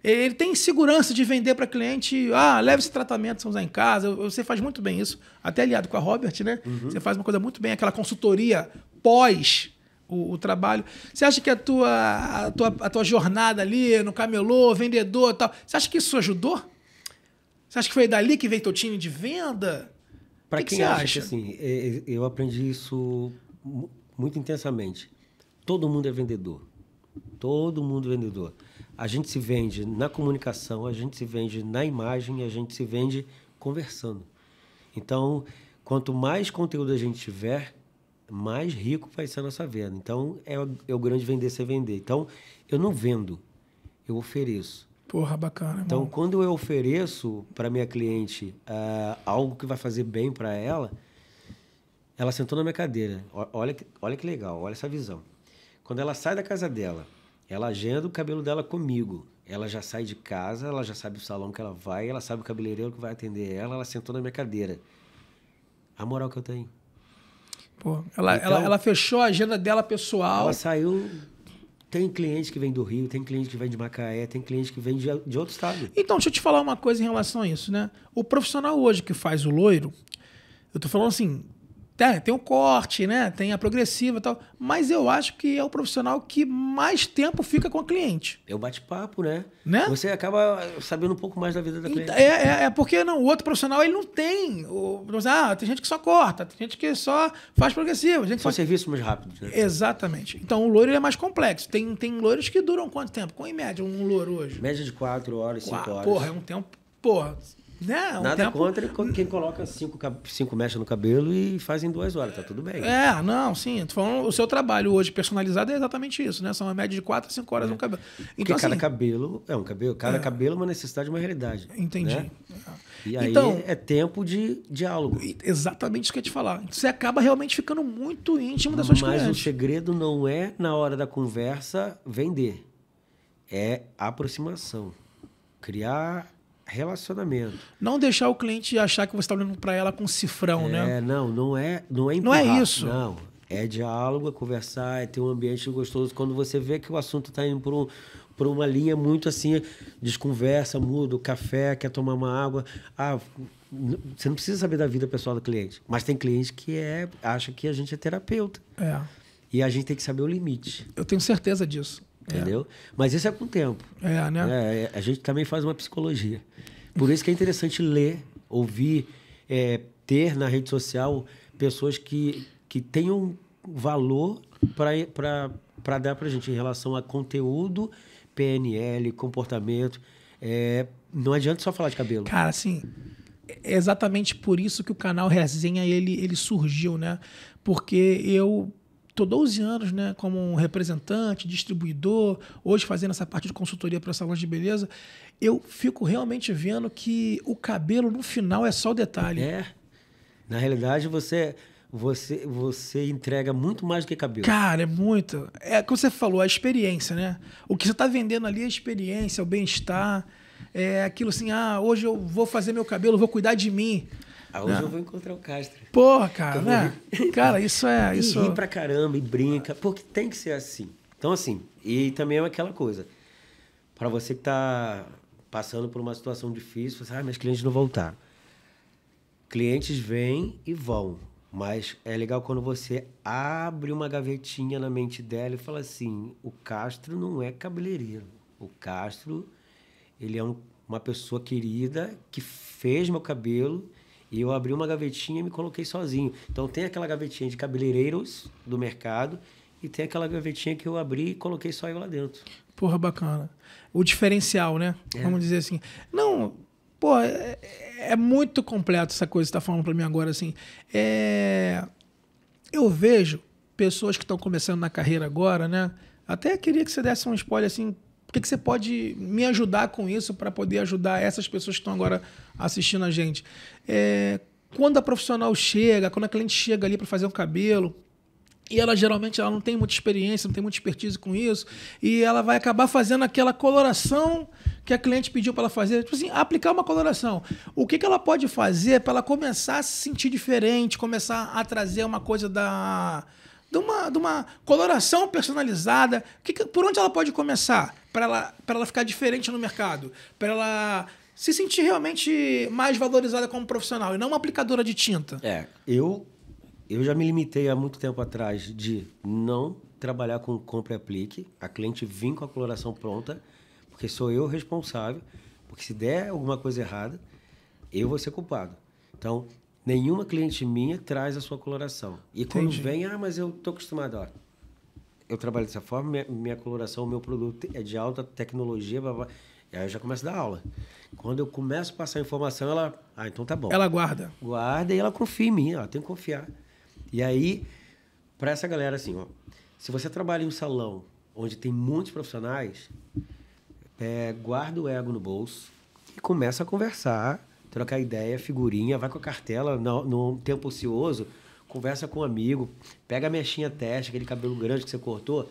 Speaker 1: Ele tem segurança de vender para cliente, leve esse tratamento, você usar em casa. Você faz muito bem isso, até aliado com a Robert, né? Uhum. Você faz uma coisa muito bem, aquela consultoria pós o trabalho. Você acha que a tua jornada ali no camelô, vendedor e tal, você acha que isso ajudou? Você acha que foi dali que veio teu time de venda?
Speaker 2: Para quem acha? Assim, eu aprendi isso muito intensamente. Todo mundo é vendedor. Todo mundo vendedor. A gente se vende na comunicação, a gente se vende na imagem, a gente se vende conversando. Então, quanto mais conteúdo a gente tiver, mais rico vai ser a nossa venda. Então, é o grande vender sem vender. Então, eu não vendo, eu ofereço.
Speaker 1: Porra, bacana, irmão.
Speaker 2: Então, quando eu ofereço para minha cliente algo que vai fazer bem para ela sentou na minha cadeira. Olha que legal, olha essa visão. Quando ela sai da casa dela, ela agenda o cabelo dela comigo. Ela já sai de casa, ela já sabe o salão que ela vai, ela sabe o cabeleireiro que vai atender ela sentou na minha cadeira. A moral que eu tenho.
Speaker 1: Pô, ela fechou a agenda dela pessoal.
Speaker 2: Ela saiu... Tem cliente que vem do Rio, tem cliente que vem de Macaé, tem cliente que vem de outro estado.
Speaker 1: Então, deixa eu te falar uma coisa em relação a isso, né? O profissional hoje que faz o loiro, eu tô falando assim, tem o corte, né? Tem a progressiva e tal, mas eu acho que é o profissional que mais tempo fica com o cliente.
Speaker 2: É o bate-papo, né?
Speaker 1: Você
Speaker 2: acaba sabendo um pouco mais da vida da cliente.
Speaker 1: Porque não, o outro profissional ele não tem. Tem gente que só corta, tem gente que só faz progressiva.
Speaker 2: Só serviços mais rápidos, né?
Speaker 1: Exatamente. Então o loiro é mais complexo. Tem loiros que duram quanto tempo? Qual em média um loiro hoje?
Speaker 2: Média de 4 horas, 5 horas.
Speaker 1: Porra, é um tempo. Porra. Né?
Speaker 2: Nada contra quem coloca 5 mechas no cabelo e faz em 2 horas, tá tudo bem.
Speaker 1: Não, sim. Tô falando, o seu trabalho hoje personalizado é exatamente isso, né? São uma média de 4 a 5 horas no cabelo.
Speaker 2: Então,
Speaker 1: porque
Speaker 2: cada cabelo é um cabelo, cabelo é uma necessidade, uma realidade.
Speaker 1: Entendi.
Speaker 2: Né? E aí é tempo de diálogo.
Speaker 1: Exatamente isso que eu ia te falar. Você acaba realmente ficando muito íntimo das suas clientes.
Speaker 2: Mas o segredo não é, na hora da conversa, vender. É aproximação. Criar relacionamento.
Speaker 1: Não deixar o cliente achar que você está olhando para ela com cifrão, né?
Speaker 2: Não é empurrar.
Speaker 1: Não é isso.
Speaker 2: Não, é diálogo, é conversar, é ter um ambiente gostoso. Quando você vê que o assunto está indo por uma linha muito assim, desconversa, muda o café, quer tomar uma água. Você não precisa saber da vida pessoal do cliente. Mas tem cliente que acha que a gente é terapeuta. E a gente tem que saber o limite.
Speaker 1: Eu tenho certeza disso.
Speaker 2: Entendeu? Mas isso é com o tempo.
Speaker 1: Né?
Speaker 2: A gente também faz uma psicologia. Por isso que é interessante ler, ouvir, ter na rede social pessoas que tenham valor para dar para a gente em relação a conteúdo, PNL, comportamento. Não adianta só falar de cabelo.
Speaker 1: Cara, assim, é exatamente por isso que o canal Resenha ele surgiu, né? Porque eu... Estou 12 anos, né, como um representante, distribuidor, hoje fazendo essa parte de consultoria para salões de beleza. Eu fico realmente vendo que o cabelo, no final, é só o detalhe.
Speaker 2: Na realidade, você entrega muito mais do que cabelo.
Speaker 1: Cara, é muito. É como você falou, a experiência, né? O que você está vendendo ali é a experiência, o bem-estar. É aquilo assim, hoje eu vou fazer meu cabelo, vou cuidar de mim.
Speaker 2: Hoje eu vou encontrar o Castro.
Speaker 1: Porra, cara, né? Cara, isso é...
Speaker 2: E ri pra caramba, e brinca, porque tem que ser assim. Então, assim, e também é aquela coisa. Para você que tá passando por uma situação difícil, você meus clientes não voltaram. Clientes vêm e vão, mas é legal quando você abre uma gavetinha na mente dela e fala assim, o Castro não é cabeleireiro. O Castro, ele é uma pessoa querida que fez meu cabelo. E eu abri uma gavetinha e me coloquei sozinho. Então, tem aquela gavetinha de cabeleireiros do mercado e tem aquela gavetinha que eu abri e coloquei só eu lá dentro. Porra,
Speaker 1: bacana. O diferencial, né? Vamos dizer assim. Não, é muito completo essa coisa que você está falando para mim agora, assim. Eu vejo pessoas que estão começando na carreira agora, né? Até queria que você desse um spoiler, assim, o que você pode me ajudar com isso para poder ajudar essas pessoas que estão agora assistindo a gente? Quando a profissional chega, quando a cliente chega ali para fazer um cabelo, e ela geralmente não tem muita experiência, não tem muita expertise com isso, e ela vai acabar fazendo aquela coloração que a cliente pediu para ela fazer, tipo assim, aplicar uma coloração. O que ela pode fazer para ela começar a se sentir diferente, começar a trazer uma coisa de uma coloração personalizada? Por onde ela pode começar para ela ficar diferente no mercado? Para ela se sentir realmente mais valorizada como profissional e não uma aplicadora de tinta?
Speaker 2: Eu já me limitei há muito tempo atrás de não trabalhar com compra e aplique, a cliente vir com a coloração pronta, porque sou eu responsável, porque se der alguma coisa errada, eu vou ser culpado. Então, nenhuma cliente minha traz a sua coloração. E quando vem, mas eu estou acostumado. eu trabalho dessa forma, minha coloração, o meu produto é de alta tecnologia, blá, blá, e aí eu já começo a dar aula. Quando eu começo a passar a informação, ela... Ah, então tá bom.
Speaker 1: Ela guarda.
Speaker 2: Guarda e ela confia em mim, ela tem que confiar. E aí, para essa galera, assim, ó, se você trabalha em um salão onde tem muitos profissionais, guarda o ego no bolso e começa a conversar, trocar ideia, figurinha, vai com a cartela no tempo ocioso, conversa com um amigo, pega a mechinha teste, aquele cabelo grande que você cortou,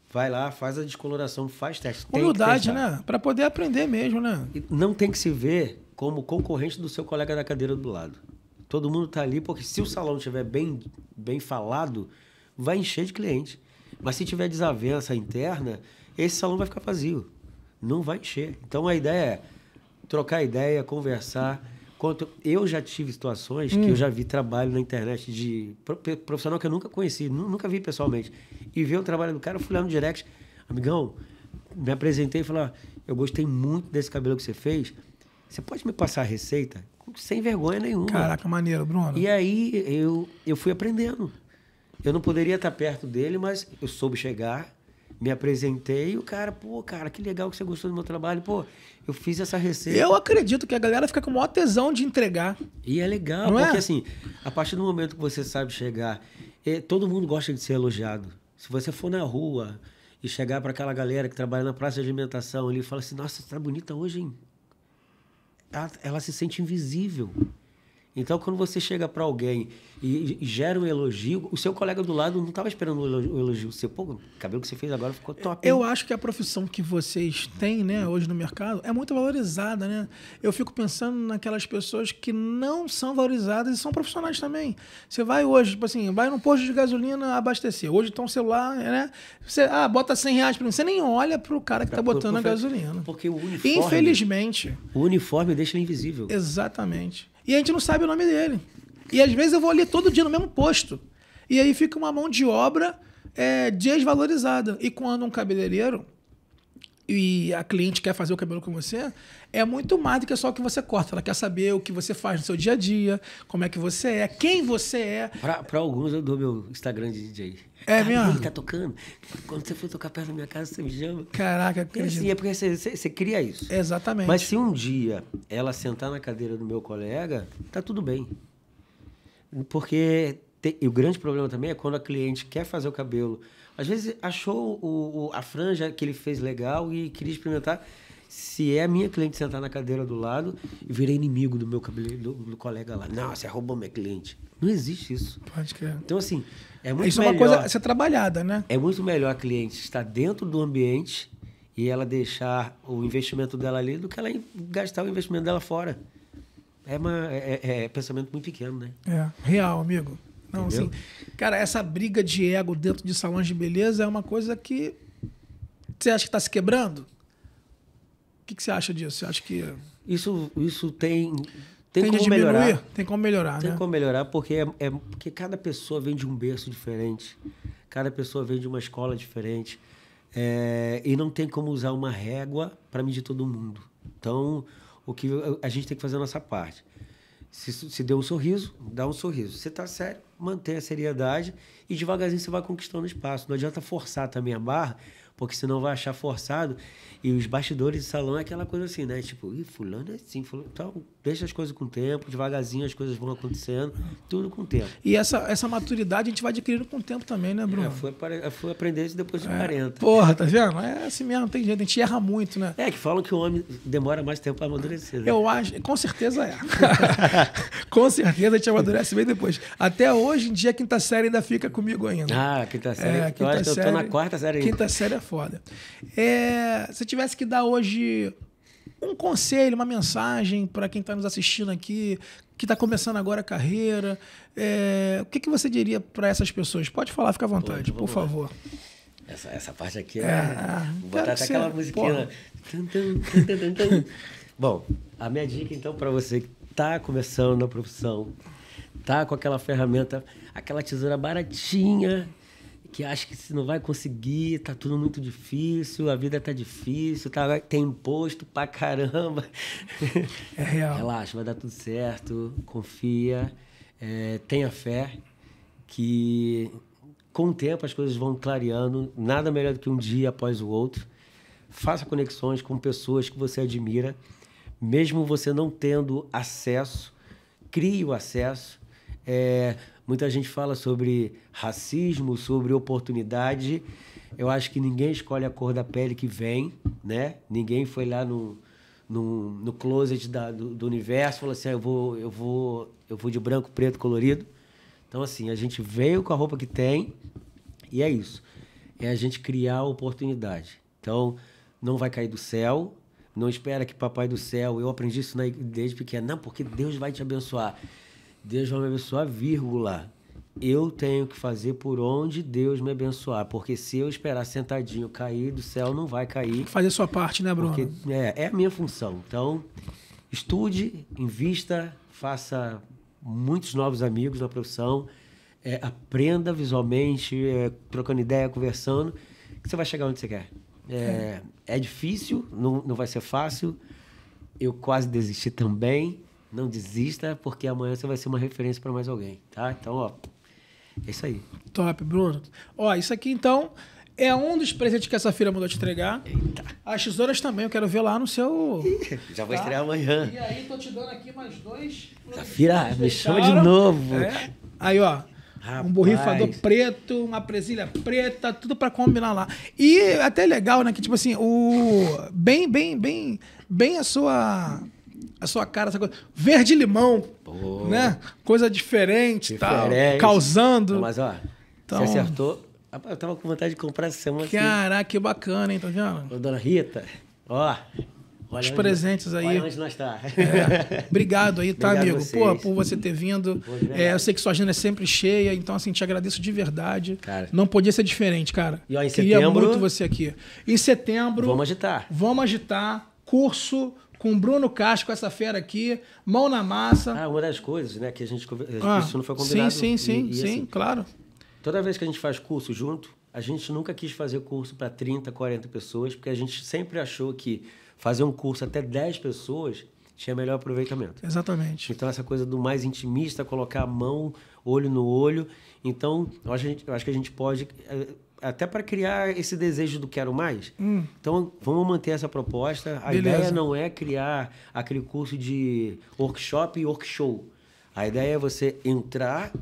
Speaker 2: vai lá, faz a descoloração, faz teste.
Speaker 1: Humildade, né? Para poder aprender mesmo, né?
Speaker 2: E não tem que se ver como concorrente do seu colega da cadeira do lado. Todo mundo está ali porque se o salão estiver bem falado, vai encher de cliente. Mas se tiver desavença interna, esse salão vai ficar vazio. Não vai encher. Então a ideia é trocar ideia, conversar. Eu já tive situações que eu já vi trabalho na internet de profissional que eu nunca conheci, nunca vi pessoalmente. E ver o trabalho do cara, eu fui lá no direct, amigão, me apresentei e falei, eu gostei muito desse cabelo que você fez, você pode me passar a receita? Sem vergonha nenhuma.
Speaker 1: Caraca, maneiro, Bruno.
Speaker 2: E aí eu fui aprendendo. Eu não poderia estar perto dele, mas eu soube chegar, me apresentei e o cara, cara, que legal que você gostou do meu trabalho. Pô, eu fiz essa receita.
Speaker 1: Eu acredito que a galera fica com o maior tesão de entregar.
Speaker 2: E é legal,
Speaker 1: não
Speaker 2: porque
Speaker 1: é?
Speaker 2: assim, a partir do momento que você sabe chegar, todo mundo gosta de ser elogiado. Se você for na rua e chegar para aquela galera que trabalha na praça de alimentação ali e fala assim, nossa, você tá bonita hoje, hein? Ela se sente invisível. Então, quando você chega para alguém e gera um elogio, o seu colega do lado não estava esperando um elogio. Você, o cabelo que você fez agora ficou top.
Speaker 1: Eu acho que a profissão que vocês têm, né, hoje no mercado é muito valorizada, né? Eu fico pensando naquelas pessoas que não são valorizadas e são profissionais também. Você vai hoje, tipo assim, vai num posto de gasolina abastecer. Hoje tem um celular, né? Você, bota R$100 para mim. Você nem olha para o cara que está botando a gasolina.
Speaker 2: Porque o uniforme...
Speaker 1: Infelizmente.
Speaker 2: O uniforme deixa ele invisível.
Speaker 1: Exatamente. E a gente não sabe o nome dele. E às vezes eu vou ali todo dia no mesmo posto. E aí fica uma mão de obra desvalorizada. E quando um cabeleireiro e a cliente quer fazer o cabelo com você, é muito mais do que só o que você corta. Ela quer saber o que você faz no seu dia a dia, como é que você é, quem você é.
Speaker 2: Para alguns eu dou meu Instagram de DJ.
Speaker 1: É mesmo?
Speaker 2: Ele tá tocando. Quando você for tocar perto da minha casa, você me chama.
Speaker 1: Caraca, acredito.
Speaker 2: Assim, é porque você cria isso.
Speaker 1: Exatamente.
Speaker 2: Mas se um dia ela sentar na cadeira do meu colega, tá tudo bem. Porque e o grande problema também é quando a cliente quer fazer o cabelo. Às vezes achou a franja que ele fez legal e queria experimentar. Se é a minha cliente sentar na cadeira do lado, eu virei inimigo do meu cabelo, do colega lá. Não, você roubou minha cliente. Não existe isso.
Speaker 1: Pode crer.
Speaker 2: Então, assim, é muito
Speaker 1: isso
Speaker 2: melhor...
Speaker 1: é uma coisa a ser trabalhada, né? É
Speaker 2: muito melhor a cliente estar dentro do ambiente e ela deixar o investimento dela ali do que ela gastar o investimento dela fora. É pensamento muito pequeno, né?
Speaker 1: Real, amigo. Não, assim, cara, essa briga de ego dentro de salões de beleza é uma coisa que você acha que está se quebrando? O que você acha disso? Você acha que...
Speaker 2: Isso tem
Speaker 1: como melhorar? Tem como melhorar,
Speaker 2: né? Tem como melhorar porque porque cada pessoa vem de um berço diferente. Cada pessoa vem de uma escola diferente. E não tem como usar uma régua para medir todo mundo. Então, o que a gente tem que fazer a nossa parte. Se deu um sorriso, dá um sorriso. Você está sério, mantém a seriedade e devagarzinho você vai conquistando espaço. Não adianta forçar também a barra, porque senão vai achar forçado. E os bastidores de salão é aquela coisa assim, né? Tipo, fulano é assim, fulano... Então, deixa as coisas com o tempo, devagarzinho as coisas vão acontecendo, tudo com o tempo.
Speaker 1: E essa maturidade a gente vai adquirindo com o tempo também, né, Bruno?
Speaker 2: Eu fui aprender isso depois de 40.
Speaker 1: Porra, tá vendo? É assim mesmo, tem jeito, a gente erra muito, né?
Speaker 2: Que falam que o homem demora mais tempo para amadurecer. Né?
Speaker 1: Eu acho, com certeza é. Com certeza a gente amadurece bem depois. Até hoje em dia, a quinta série ainda fica comigo ainda.
Speaker 2: Quinta série. Eu acho que eu tô na quarta série ainda.
Speaker 1: Quinta série é foda. Se tivesse que dar hoje um conselho, uma mensagem para quem está nos assistindo aqui, que está começando agora a carreira, o que você diria para essas pessoas? Pode falar, fica à vontade, por favor.
Speaker 2: Essa parte aqui vou botar até aquela musiquinha. Bom, a minha dica então para você que está começando na profissão, tá com aquela ferramenta, aquela tesoura baratinha, que acha que você não vai conseguir, tá tudo muito difícil, a vida tá difícil, tem imposto pra caramba.
Speaker 1: É real.
Speaker 2: Relaxa, vai dar tudo certo, confia, tenha fé, que com o tempo as coisas vão clareando, nada melhor do que um dia após o outro. Faça conexões com pessoas que você admira, mesmo você não tendo acesso, crie o acesso. Muita gente fala sobre racismo, sobre oportunidade. Eu acho que ninguém escolhe a cor da pele que vem, né? Ninguém foi lá no closet do universo e falou assim, eu vou de branco, preto, colorido. Então, assim, a gente veio com a roupa que tem e é isso. É a gente criar a oportunidade. Então, não vai cair do céu. Não espera que papai do céu... Eu aprendi isso desde pequeno. Não, porque Deus vai te abençoar. Deus vai me abençoar, vírgula. Eu tenho que fazer por onde Deus me abençoar. Porque se eu esperar sentadinho cair do céu, não vai cair.
Speaker 1: Fazer sua parte, né, Bruno?
Speaker 2: Porque é a minha função. Então, estude, invista, faça muitos novos amigos na profissão, aprenda visualmente, trocando ideia, conversando, que você vai chegar onde você quer. É difícil, não vai ser fácil. Eu quase desisti também. Não desista, porque amanhã você vai ser uma referência para mais alguém, tá? Então, ó, é isso aí.
Speaker 1: Top, Bruno. Ó, isso aqui, então, é um dos presentes que essa feira mandou te entregar.
Speaker 2: Eita.
Speaker 1: As tesouras também, eu quero ver lá no seu...
Speaker 2: Já vou estrear amanhã.
Speaker 1: E aí, tô te dando aqui mais dois.
Speaker 2: Safira, me chama de novo.
Speaker 1: Aí, ó.
Speaker 2: Rapaz.
Speaker 1: Um borrifador preto, uma presilha preta, tudo pra combinar lá. E até legal, né? Que, tipo assim, bem a sua cara, essa coisa. Verde-limão, né? Coisa diferente. Tal, causando.
Speaker 2: Não, mas, ó, então, você acertou. Eu tava com vontade de comprar essa semana.
Speaker 1: Caraca, que bacana, hein? Tá vendo?
Speaker 2: Ô, dona Rita, ó.
Speaker 1: Os presentes aí.
Speaker 2: Olha onde nós tá.
Speaker 1: Obrigado aí, tá,
Speaker 2: Obrigado
Speaker 1: amigo? Pô, por você ter vindo. Eu sei que sua agenda é sempre cheia, então, assim, te agradeço de verdade.
Speaker 2: Cara.
Speaker 1: Não podia ser diferente, cara.
Speaker 2: E, ó, em
Speaker 1: Queria
Speaker 2: setembro,
Speaker 1: muito você aqui. Em setembro...
Speaker 2: Vamos agitar.
Speaker 1: Vamos agitar. Curso com Bruno Castro, com essa fera aqui. Mão na massa.
Speaker 2: Uma das coisas, né, que a gente... isso não foi combinado.
Speaker 1: Sim,
Speaker 2: assim,
Speaker 1: claro.
Speaker 2: Toda vez que a gente faz curso junto, a gente nunca quis fazer curso para 30, 40 pessoas, porque a gente sempre achou que fazer um curso até 10 pessoas tinha melhor aproveitamento.
Speaker 1: Exatamente.
Speaker 2: Então, essa coisa do mais intimista, colocar a mão, olho no olho. Então, eu acho que a gente pode, até para criar esse desejo do quero mais. Então, vamos manter essa proposta. A ideia não é criar aquele curso de workshop e workshow. A ideia é você entrar,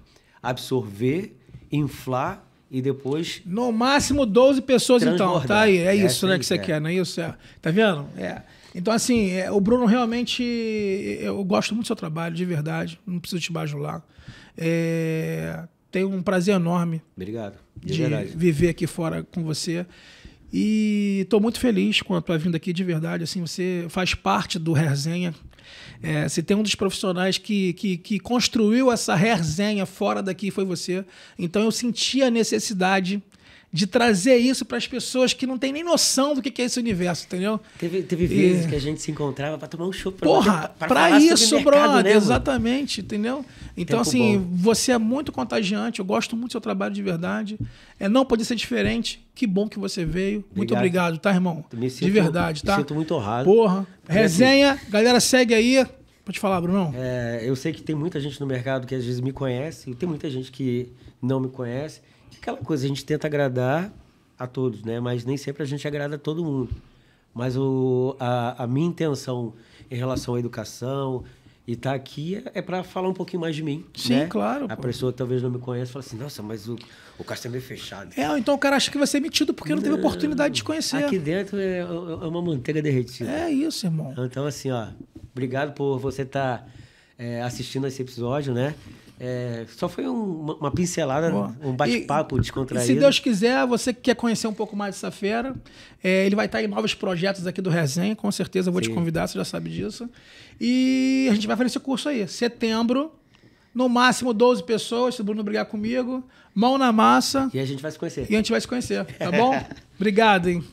Speaker 2: absorver, inflar e depois...
Speaker 1: No máximo 12 pessoas, então. Tá aí. É isso, né, que você quer, não é isso? Tá vendo? Então, assim, o Bruno realmente... Eu gosto muito do seu trabalho, de verdade. Não preciso te bajular. Tenho um prazer enorme.
Speaker 2: Obrigado.
Speaker 1: De viver aqui fora com você. E estou muito feliz com a tua vinda aqui, de verdade. Assim, você faz parte do Resenha. Você tem um dos profissionais que construiu essa resenha fora daqui, foi você. Então eu senti a necessidade de trazer isso para as pessoas que não têm nem noção do que é esse universo, entendeu?
Speaker 2: Teve vezes que a gente se encontrava para tomar um chopp.
Speaker 1: Para isso, brother,
Speaker 2: né,
Speaker 1: exatamente, entendeu? Então, assim, você é muito contagiante, eu gosto muito do seu trabalho de verdade. Não podia ser diferente. Que bom que você veio. Muito obrigado, tá, irmão? De verdade, tá?
Speaker 2: Me sinto muito honrado.
Speaker 1: Porra. Resenha, galera, segue aí. Pode falar, Brunão.
Speaker 2: Eu sei que tem muita gente no mercado que às vezes me conhece, e tem muita gente que não me conhece. Aquela coisa, a gente tenta agradar a todos, né? Mas nem sempre a gente agrada a todo mundo. Mas a minha intenção em relação à educação e estar aqui é para falar um pouquinho mais de mim.
Speaker 1: Sim,
Speaker 2: né?
Speaker 1: claro.
Speaker 2: A pessoa talvez não me conheça e fala assim, nossa, mas o Castro é meio fechado.
Speaker 1: Então o cara acha que você é metido porque não teve oportunidade de te conhecer.
Speaker 2: Aqui dentro é uma manteiga derretida.
Speaker 1: É isso, irmão.
Speaker 2: Então, assim, ó, obrigado por você estar assistindo esse episódio, né? Só foi uma pincelada, um bate-papo descontraído.
Speaker 1: Se Deus quiser, você que quer conhecer um pouco mais dessa fera, ele vai estar em novos projetos aqui do Resenha, com certeza eu vou te convidar, você já sabe disso. E a gente vai fazer esse curso aí, setembro, no máximo 12 pessoas, se o Bruno brigar comigo, mão na massa.
Speaker 2: E a gente vai se conhecer.
Speaker 1: Tá bom? Obrigado, hein?